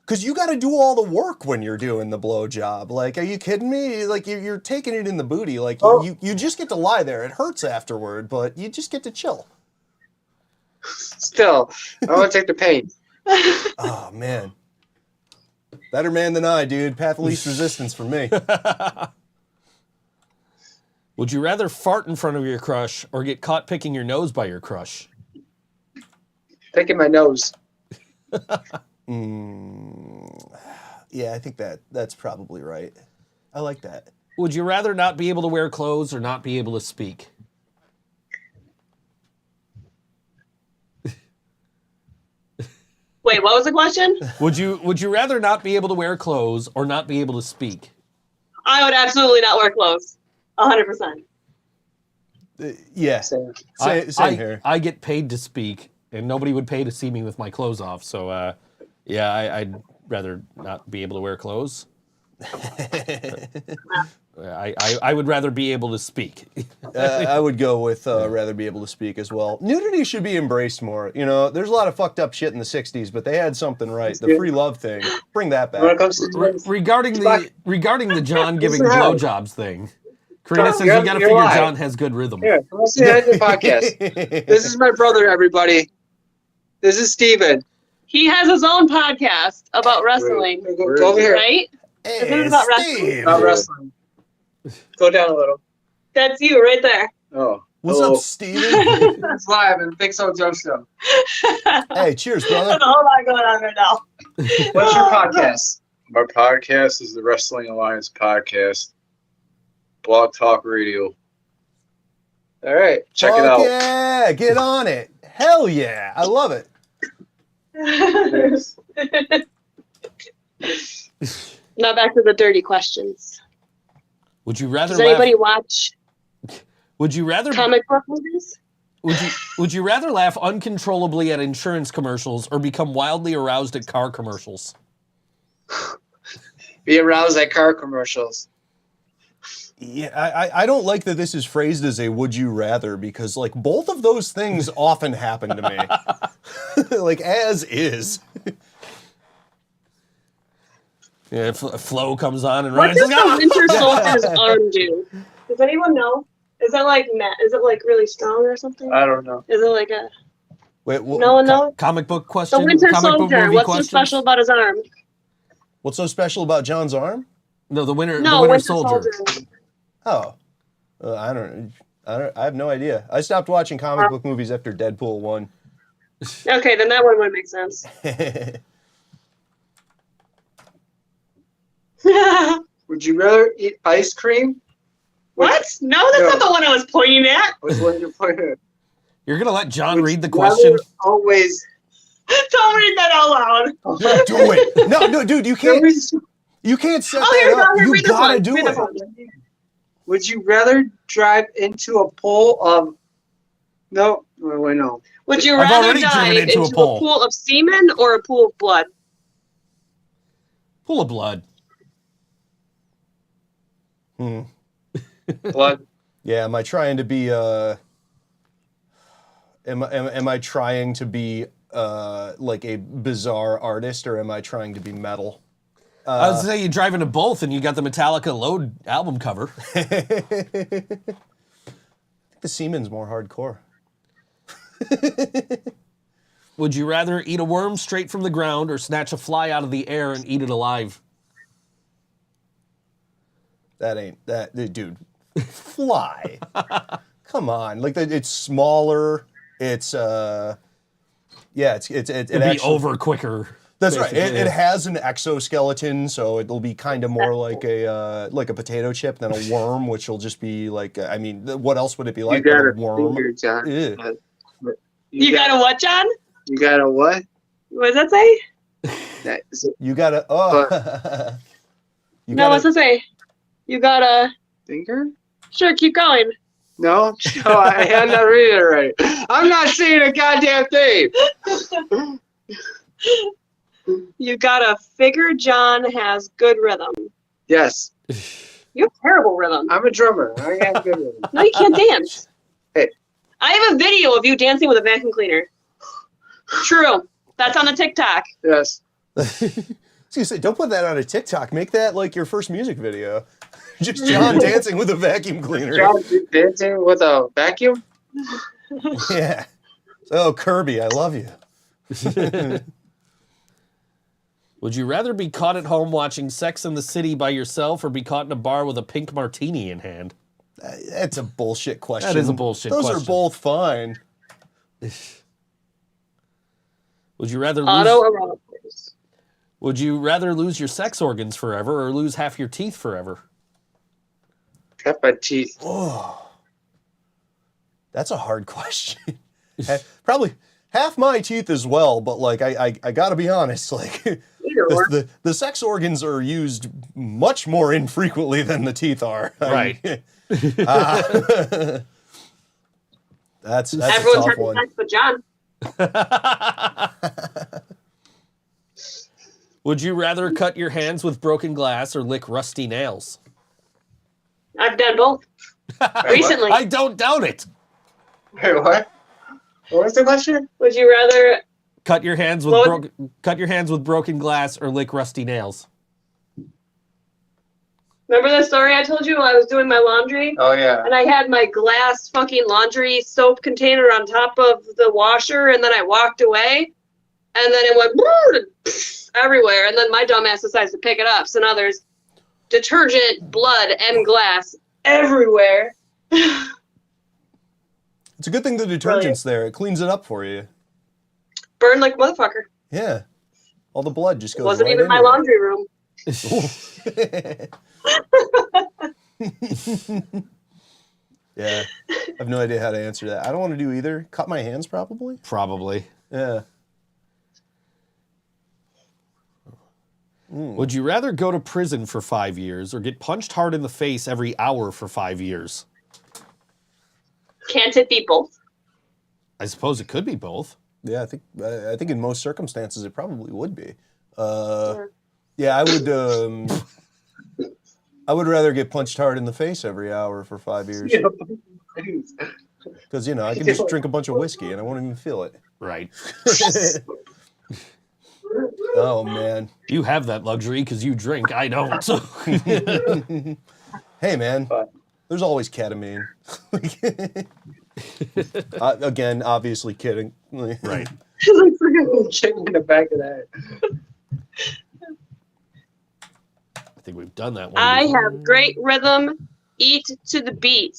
Because you got to do all the work when you're doing the blowjob. Like, are you kidding me? Like, you're taking it in the booty. Like, you just get to lie there. It hurts afterward, but you just get to chill. Still, I want to take the pain. Oh, man. Better man than I, dude. Path of least resistance for me. Would you rather fart in front of your crush or get caught picking your nose by your crush? Picking my nose. Yeah, I think that's probably right. I like that. Would you rather not be able to wear clothes or not be able to speak? Wait, what was the question? Would you rather not be able to wear clothes or not be able to speak? I would absolutely not wear clothes. 100%. Yeah, Same. same here. I get paid to speak, and nobody would pay to see me with my clothes off. So, yeah, I'd rather not be able to wear clothes. I would rather be able to speak. I would go with rather be able to speak as well. Nudity should be embraced more. You know, there's a lot of fucked up shit in the 60s, but they had something right. The free love thing. Bring that back. When it comes to Regarding the John giving blowjobs thing, Karina says you got to figure John has good rhythm. Here, let's see the podcast. This is my brother, everybody. This is Steven. He has his own podcast about wrestling, Go over here. right? Hey, Isn't it about wrestling? Steve. About wrestling. Go down a little. That's you right there. Oh. What's hello. up, Steven? It's live in ThinkSoJoE show. Hey, cheers, brother. There's a whole lot going on right now. What's your podcast? My podcast is the Wrestling Alliance podcast. Blog Talk Radio. All right. Check it out. Yeah, get on it. Hell yeah. I love it. Now back to the dirty questions. Would you rather Does anybody watch Would you rather comic book movies? Would you rather laugh uncontrollably at insurance commercials or become wildly aroused at car commercials? Be aroused at car commercials. Yeah, I don't like that this is phrased as a would you rather because, like, both of those things often happen to me. Like, as is. Yeah, Flo comes on and What Ryan's does like, the Winter Soldier's arm do? Does anyone know? Is it like Is it like really strong or something? I don't know. Is it like a Wait, no one knows? comic book question? The Winter comic book Soldier. movie What's so questions? special about his arm? what's so special about John's arm? No, the Winter Winter Soldier. Oh, I have no idea. I stopped watching comic book movies after Deadpool 1. Okay, then that one would make sense. Would you rather eat ice cream? What? No, that's No. not the one I was pointing at. Which one you pointing at? You're gonna let John Would read the you rather question? Always. Don't read that out loud. Do it. No, dude, you can't. You can't set Oh, here, that up. here, You read this gotta one. do Read this it. one. Would you rather drive into a pool of? No, wait, no. Would you I've rather already driven dive into into a pool. a pool of semen or a pool of blood? Pool of blood. Blood. Yeah, am I trying to be am I trying to be like a bizarre artist or am I trying to be metal? I was saying you drive into both and you got the Metallica Load album cover. I think the semen's more hardcore. Would you rather eat a worm straight from the ground or snatch a fly out of the air and eat it alive? That ain't that, dude. Fly. Come on, like it's smaller. It's it It'd be actually, over quicker. That's right. basically. It has an exoskeleton, so it'll be kind of more like a potato chip than a worm, which will just be like. I mean, what else would it be like? You got but a a worm. finger, John. Ew. You got a what, John? You got a what? What does that say? That is it. You gotta. Oh. You No, what's it say? You got a. Finger? Sure, keep going. No, I'm not reading it right. I'm not seeing a goddamn thing. You gotta figure John has good rhythm. Yes, You have terrible rhythm. I'm a drummer. I got good rhythm. No, you can't dance. Hey. I have a video of you dancing with a vacuum cleaner. True. That's on the TikTok. Yes. gonna say, don't put that on a TikTok. Make that like your first music video. Just John dancing with a vacuum cleaner. John dancing with a vacuum? Yeah. Oh, Kirby, I love you. Would you rather be caught at home watching Sex in the City by yourself or be caught in a bar with a pink martini in hand? That's a bullshit question. That is a bullshit question. Those are both fine. Would you rather Autoerotic. Would you rather lose your sex organs forever or lose half your teeth forever? Cut my teeth. Oh, that's a hard question. Probably half my teeth as well, but like I gotta be honest, like the sex organs are used much more infrequently than the teeth are. Right. That's Everyone's a tough having one. sex with John. Would you rather cut your hands with broken glass or lick rusty nails? I've done both. Recently. I don't doubt it. Wait, what? What was the question? Would you rather Cut your hands with broken glass or lick rusty nails. remember the story I told you while I was doing my laundry? Oh, yeah. And I had my glass fucking laundry soap container on top of the washer, and then I walked away, and then it went everywhere, and then my dumbass decides to pick it up. So now there's detergent, blood, and glass everywhere. It's a good thing the detergent's there. It cleans it up for you. Burned like a motherfucker. Yeah. All the blood just goes Wasn't right even my into it. laundry room. Yeah. I have no idea how to answer that. I don't want to do either. Cut my hands, probably. Probably. Yeah. Would you rather go to prison for 5 years or get punched hard in the face every hour for 5 years? Can't it be both? I suppose it could be both. Yeah, I think in most circumstances it probably would be. Yeah, I would rather get punched hard in the face every hour for 5 years. Because, I can just drink a bunch of whiskey and I won't even feel it. Right. Oh, man. You have that luxury because you drink. I don't. Hey, man. There's always ketamine. Again, obviously kidding. Right. Like freaking chicken in the back of that. I think we've done that one. I before. have great rhythm, eat to the beat.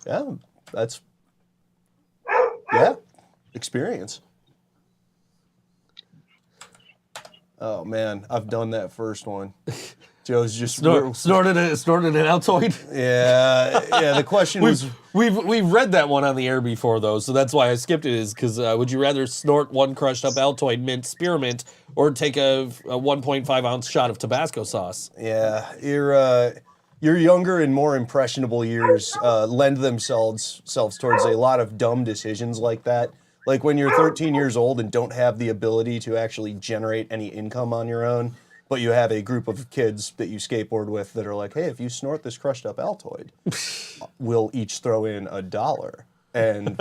Yeah, that's... Yeah, experience. Oh, man, I've done that first one. Joe's just... Snorted an Altoid. Yeah, the question was... We've read that one on the air before, though, so that's why I skipped it, is because would you rather snort one crushed up Altoid mint spearmint or take a 1.5 ounce shot of Tabasco sauce? Yeah, your younger and more impressionable years lend themselves towards a lot of dumb decisions like that. Like when you're 13 years old and don't have the ability to actually generate any income on your own, but you have a group of kids that you skateboard with that are like, hey, if you snort this crushed up Altoid, we'll each throw in $1. And,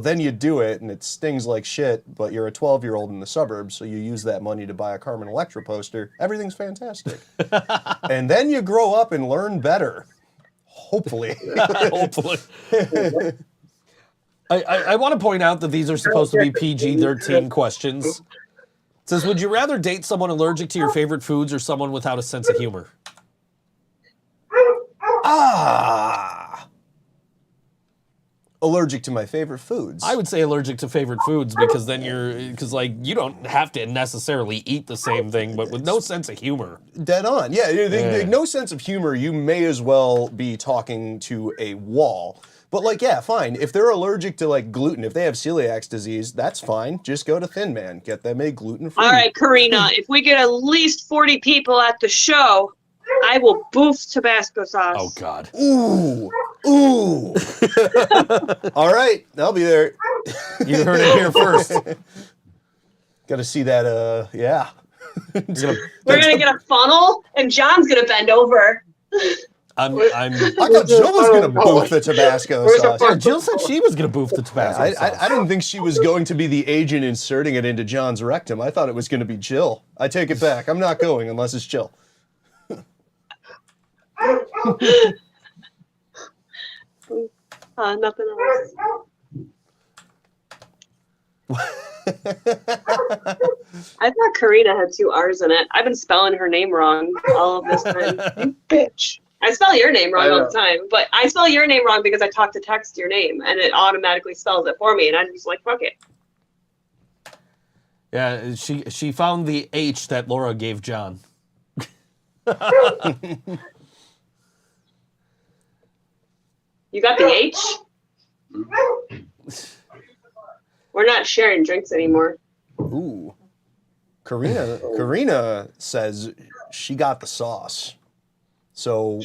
then you do it and it stings like shit, but you're a 12-year-old in the suburbs, so you use that money to buy a Carmen Electra poster. Everything's fantastic. And then you grow up and learn better. Hopefully. Hopefully. I want to point out that these are supposed to be PG-13 questions. It says, would you rather date someone allergic to your favorite foods or someone without a sense of humor? Allergic to my favorite foods. I would say allergic to favorite foods because then you don't have to necessarily eat the same thing, but with no sense of humor. Dead on. Yeah, no sense of humor, you may as well be talking to a wall. But fine. If they're allergic to gluten, if they have celiac disease, that's fine. Just go to Thin Man. Get them a gluten-free. All right, Karina, if we get at least 40 people at the show, I will boof Tabasco sauce. Oh, God. Ooh. All right, I'll be there. You heard it here first. Got to see that, yeah. We're going to get a funnel, and John's going to bend over. I'm I thought Jill was going to boof the Tabasco sauce. yeah, Jill said she was going to boof the Tabasco sauce. I didn't think she was going to be the agent inserting it into John's rectum. I thought it was going to be Jill. I take it back. I'm not going unless it's Jill. Nothing else. I thought Karina had 2 R's in it. I've been spelling her name wrong all of this time. You bitch. I spell your name wrong all the time, but I spell your name wrong because I talk to text your name, and it automatically spells it for me, and I'm just like, fuck it. Yeah, she found the H that Laura gave John. You got the H? We're not sharing drinks anymore. Ooh. Karina says she got the sauce. So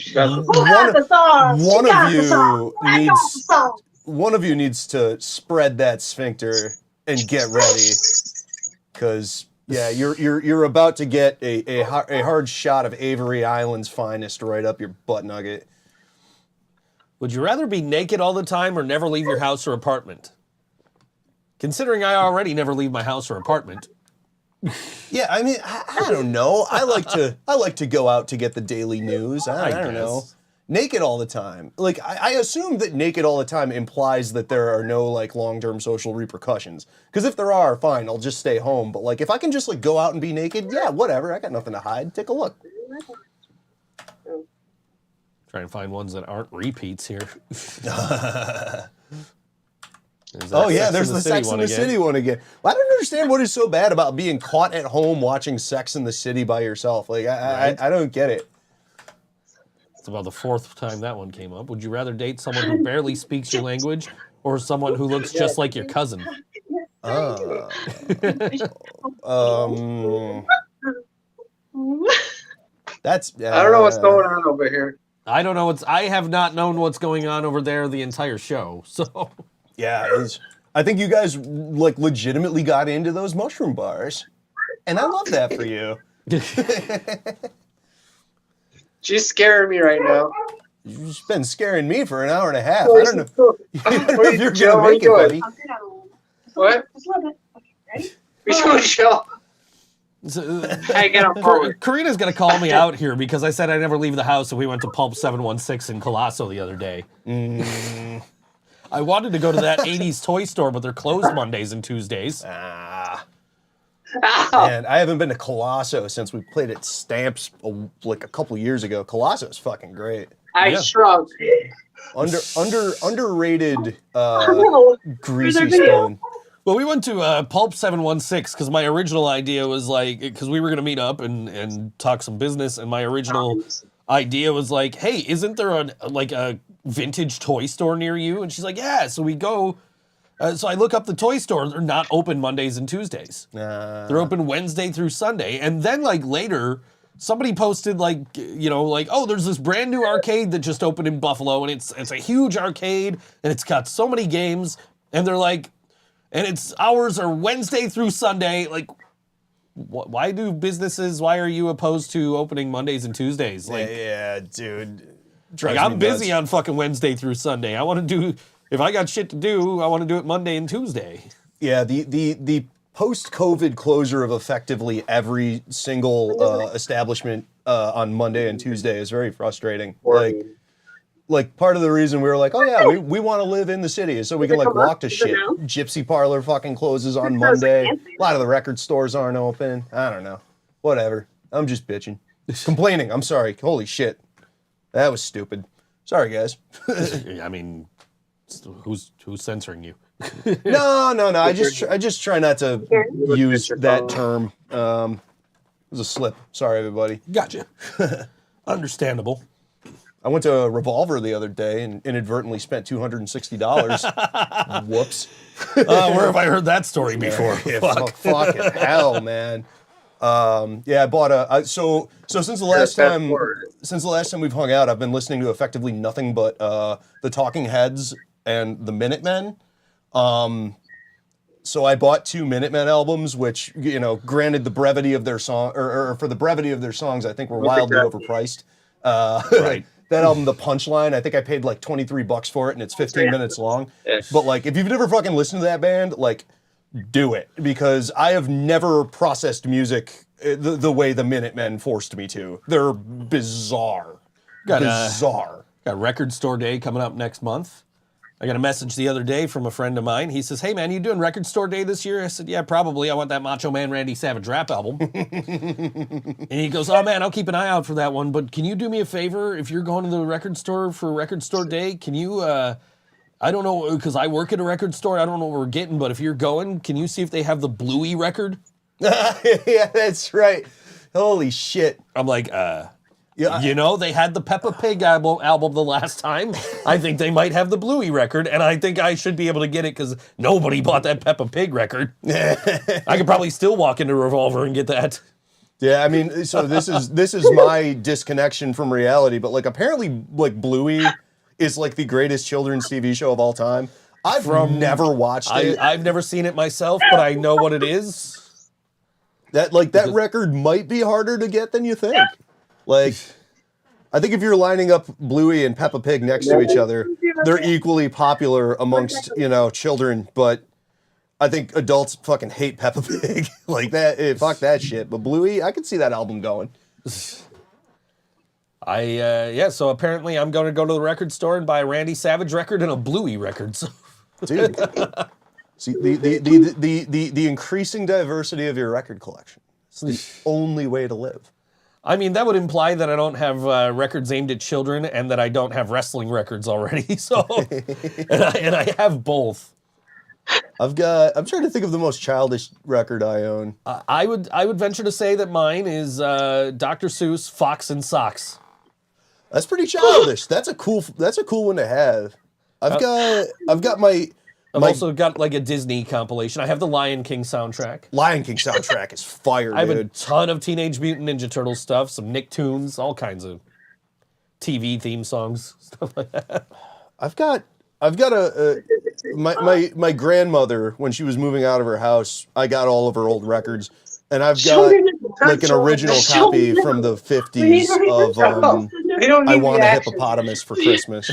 one of you needs to spread that sphincter and get ready, because yeah, you're about to get a hard shot of Avery Island's finest right up your butt nugget. Would you rather be naked all the time or never leave your house or apartment? Considering I already never leave my house or apartment. Yeah, I mean, I don't know. I like to go out to get the daily news. I don't know. Naked all the time. Like, I assume that naked all the time implies that there are no, like, long-term social repercussions. Because if there are, fine, I'll just stay home. But, like, if I can just, like, go out and be naked, yeah, whatever. I got nothing to hide. Take a look. Try and find ones that aren't repeats here. Oh, yeah, there's the Sex in the City one again. Well, I don't understand what is so bad about being caught at home watching Sex in the City by yourself. Like, I don't get it. It's about the 4th time that one came up. Would you rather date someone who barely speaks your language or someone who looks just like your cousin? That's I don't know what's going on over here. I don't know. I have not known what's going on over there the entire show. So yeah, I think you guys like legitimately got into those mushroom bars, and I love that for you. She's scaring me right now. You've been scaring me for an hour and a half. I don't know if you're Joe, gonna make it, buddy. What? Just a little bit. Okay, ready? We should show. I get a phone. Karina's going to call me out here because I said I never leave the house and we went to Pulp 716 in Colosso the other day. I wanted to go to that 80s toy store, but they're closed Mondays and Tuesdays. Man, I haven't been to Colosso since we played at Stamps like a couple years ago. Colosso's fucking great. I shrunk. Underrated greasy There's a video. spoon. Well, we went to Pulp 716 because my original idea was like, because we were going to meet up and talk some business, and my original idea was like, hey, isn't there a vintage toy store near you? And she's like, yeah. So we go. So I look up the toy store. They're not open Mondays and Tuesdays. They're open Wednesday through Sunday. And then like later, somebody posted like, you know, like, oh, there's this brand new arcade that just opened in Buffalo, and it's a huge arcade, and it's got so many games, and they're like, and its hours are Wednesday through Sunday. Like, why are you opposed to opening Mondays and Tuesdays? Like, yeah, dude. Like, I'm busy on fucking Wednesday through Sunday. I want to do, if I got shit to do, I want to do it Monday and Tuesday. Yeah, the post-COVID closure of effectively every single establishment on Monday and Tuesday is very frustrating. Like part of the reason we were like, oh yeah, we want to live in the city so we can like walk to shit. Gypsy Parlor fucking closes on Monday. A lot of the record stores aren't open. I don't know. Whatever. I'm just bitching. Complaining. I'm sorry. Holy shit. That was stupid. Sorry, guys. I mean, who's censoring you? No. I just try not to use that term. It was a slip. Sorry, everybody. Gotcha. Understandable. I went to a Revolver the other day and inadvertently spent $260. Whoops. Where have I heard that story before? Yeah, fucking hell, man. Yeah, I bought so since the last time we've hung out, I've been listening to effectively nothing but the Talking Heads and the Minutemen. So I bought 2 Minutemen albums, which, you know, granted the brevity of their song, or for the brevity of their songs, I think were wildly overpriced. Right. That album, The Punchline, I think I paid like $23 for it, and it's 15 minutes long. But like, if you've never fucking listened to that band, like, do it, because I have never processed music the way the Minutemen forced me to. They're bizarre. Bizarre. Got Record Store Day coming up next month. I got a message the other day from a friend of mine. He says, "Hey man, you doing Record Store Day this year?" I said, "Yeah, probably. I want that Macho Man Randy Savage rap album." And he goes, "Oh man, I'll keep an eye out for that one. But can you do me a favor? If you're going to the record store for Record Store Day, can you, I don't know, because I work at a record store. I don't know what we're getting, but if you're going, can you see if they have the Bluey record?" Yeah, that's right. Holy shit. I'm like, yeah, you know, they had the Peppa Pig album the last time. I think they might have the Bluey record, and I think I should be able to get it because nobody bought that Peppa Pig record. I could probably still walk into Revolver and get that. Yeah, I mean, so this is my disconnection from reality, but like apparently like Bluey is like the greatest children's TV show of all time. I've never watched it. I've never seen it myself, but I know what it is. That record might be harder to get than you think. Like, I think if you're lining up Bluey and Peppa Pig next to each other, they're equally popular amongst, you know, children, but I think adults fucking hate Peppa Pig. Like that, fuck that shit. But Bluey, I could see that album going. So apparently I'm going to go to the record store and buy a Randy Savage record and a Bluey record. So. Dude. See, the increasing diversity of your record collection. It's the only way to live. I mean, that would imply that I don't have records aimed at children and that I don't have wrestling records already. So, and I have both. I'm trying to think of the most childish record I own. I would venture to say that mine is Dr. Seuss, Fox and Socks. That's pretty childish. That's a cool one to have. I've got my. I've also got like a Disney compilation. I have the Lion King soundtrack. Lion King soundtrack is fire, dude. I have a ton of Teenage Mutant Ninja Turtles stuff, some Nicktoons, all kinds of TV theme songs, stuff like that. I've got my grandmother, when she was moving out of her house, I got all of her old records, and I've got like an original copy from the 50s of I Want a Hippopotamus for Christmas.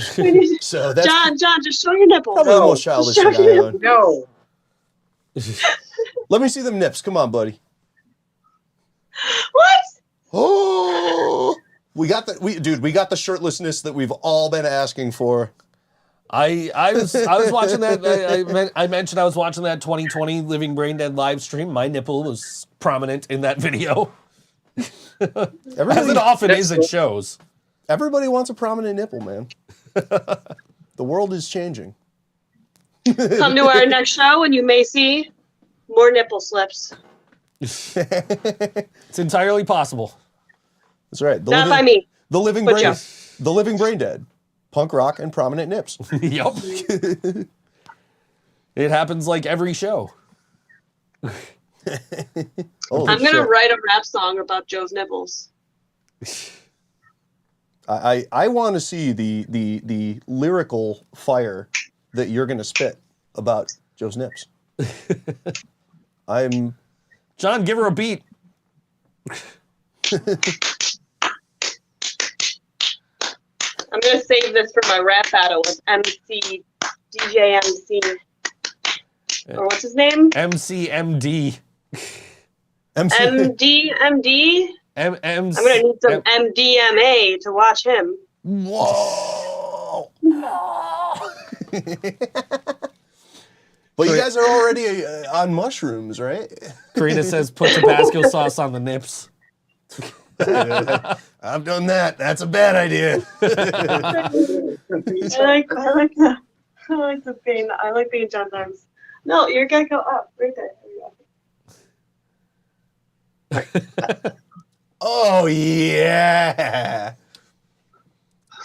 So that's John, just show your nipples. probably the most childish thing I own. No. Let me see them nips. Come on, buddy. What? Oh, we got the shirtlessness that we've all been asking for. I was watching that. I mentioned I was watching that 2020 Living Brain Dead live stream. My nipple was prominent in that video. As it often is at shows. Everybody wants a prominent nipple, man. The world is changing. Come to our next show and you may see more nipple slips. It's entirely possible. That's right. Not by me. The Living Brain Dead. Punk rock and prominent nips. Yup. It happens like every show. I'm going to write a rap song about Joe's nipples. I want to see the lyrical fire that you're going to spit about Joe's nips. John, give her a beat. I'm going to save this for my rap battle with DJ MC. Or what's his name? MCMD. MD? I'm going to need some MDMA to watch him. Whoa! But you guys are already on mushrooms, right? Karina says, put Tabasco sauce on the nips. I've done that. That's a bad idea. I like being John Dimes. No, you're going to go up. Right there. There you go. Oh, yeah.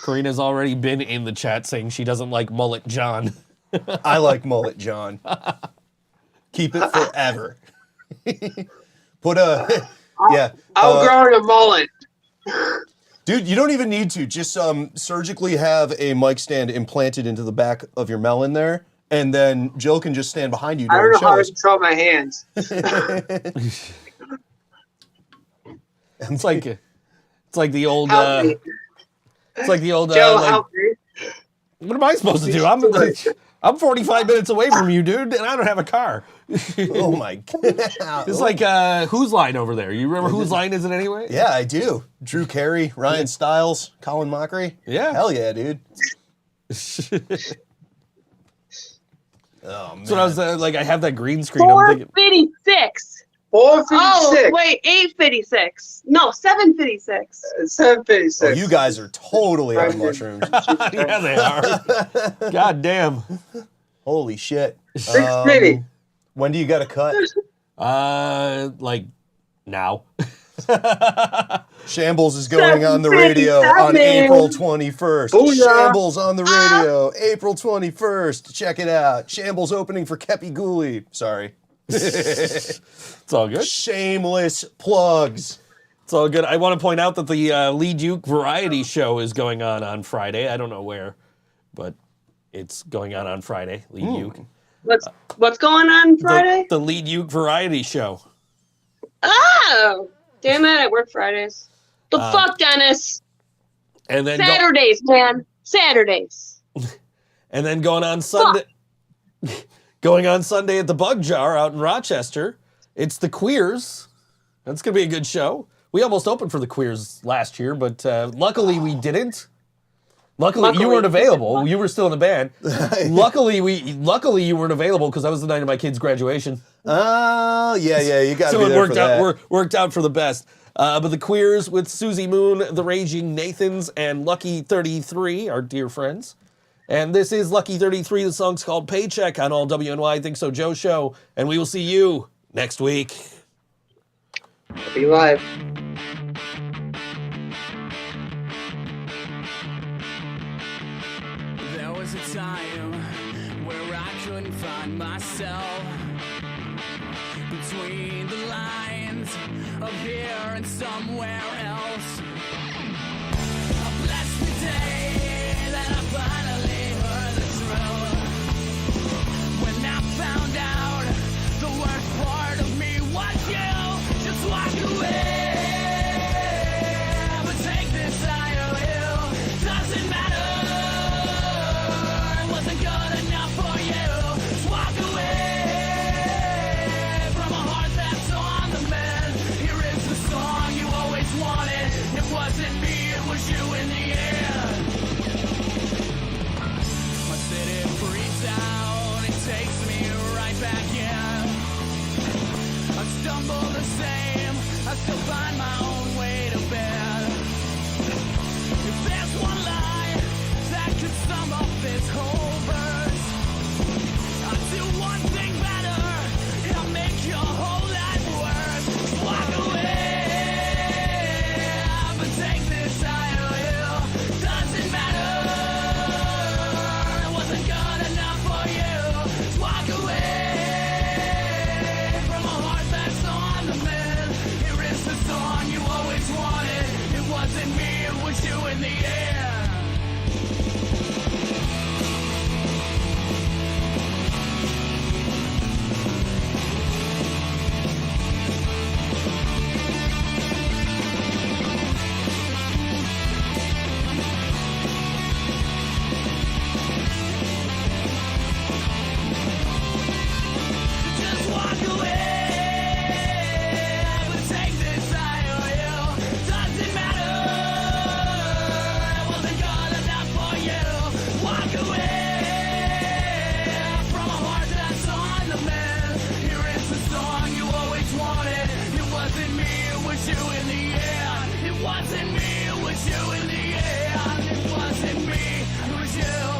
Karina's already been in the chat saying she doesn't like Mullet John. I like Mullet John. Keep it forever. Outgrowing a mullet. Dude, you don't even need to. Just surgically have a mic stand implanted into the back of your melon there, and then Jill can just stand behind you I during don't know how to shows. control my hands. It's like the old It's like the old. Joe, like, how what am I supposed to do? I'm 45 minutes away from you, dude, and I don't have a car. Oh my god! It's like Whose Line over there. You remember Whose Line is it anyway? Yeah, I do. Drew Carey, Ryan Stiles, Colin Mockery. Yeah. Hell yeah, dude. Oh man. So I was like, I have that green screen. I'm thinking, 456. 456. Oh, wait, 856. No, 756. 756. Oh, you guys are totally on mushrooms. yeah, they are. God damn. Holy shit. 650. When do you got to cut? Like now. Shambles is going on the radio on April 21st. Booyah. Shambles on the radio, April 21st. Check it out. Shambles opening for Kepi Gooley. Sorry. It's all good. Shameless plugs. It's all good. I want to point out that the Lee Duke Variety Show is going on Friday. I don't know where, but it's going on Friday. Lee Duke. What's going on Friday? The Lee Duke Variety Show. Oh, damn it! I work Fridays. The fuck, Dennis. And then Saturdays, man. Saturdays. and then going on Sunday. Going on Sunday at the Bug Jar out in Rochester. It's the Queers. That's gonna be a good show. We almost opened for the Queers last year, but luckily we didn't. Luckily you weren't available. You were still in the band. Luckily you weren't available because that was the night of my kid's graduation. Oh, yeah, you got to So be it there worked for out. that. Worked out for the best. But the Queers with Susie Moon, the Raging Nathans, and Lucky 33, our dear friends. And this is Lucky 33. The song's called Paycheck on all WNY Think So Joe show. And we will see you next week. Be live. There was a time where I couldn't find myself between the lines of here and somewhere else. A blessed day that I finally heard the truth. When I found out the worst part of me was you, just walk away. But take this higher hill, doesn't matter. Wasn't good enough for you. Just walk away from a heart that's on the mend. Here is the song you always wanted. It wasn't me, it was you in the end. My city freaks out, it takes me right back in. I stumble the same, I still find my own way to bed. If there's one lie that could sum up this whole verse, I'll do one thing better, it'll make your whole life worse. Walk away, but take this higher hill, doesn't matter. It wasn't good enough for you. Just walk away from a heart that's on the mend. Here is the song you always wanted. It wasn't me, it was you in the end. Just walk away, but take this higher hill. Doesn't matter, it wasn't good enough for you. Walk away from a heart that's on the mend. Here is the song you always wanted. It wasn't me, it was you in the end. It wasn't me, it was you in the end. It wasn't me, it was you.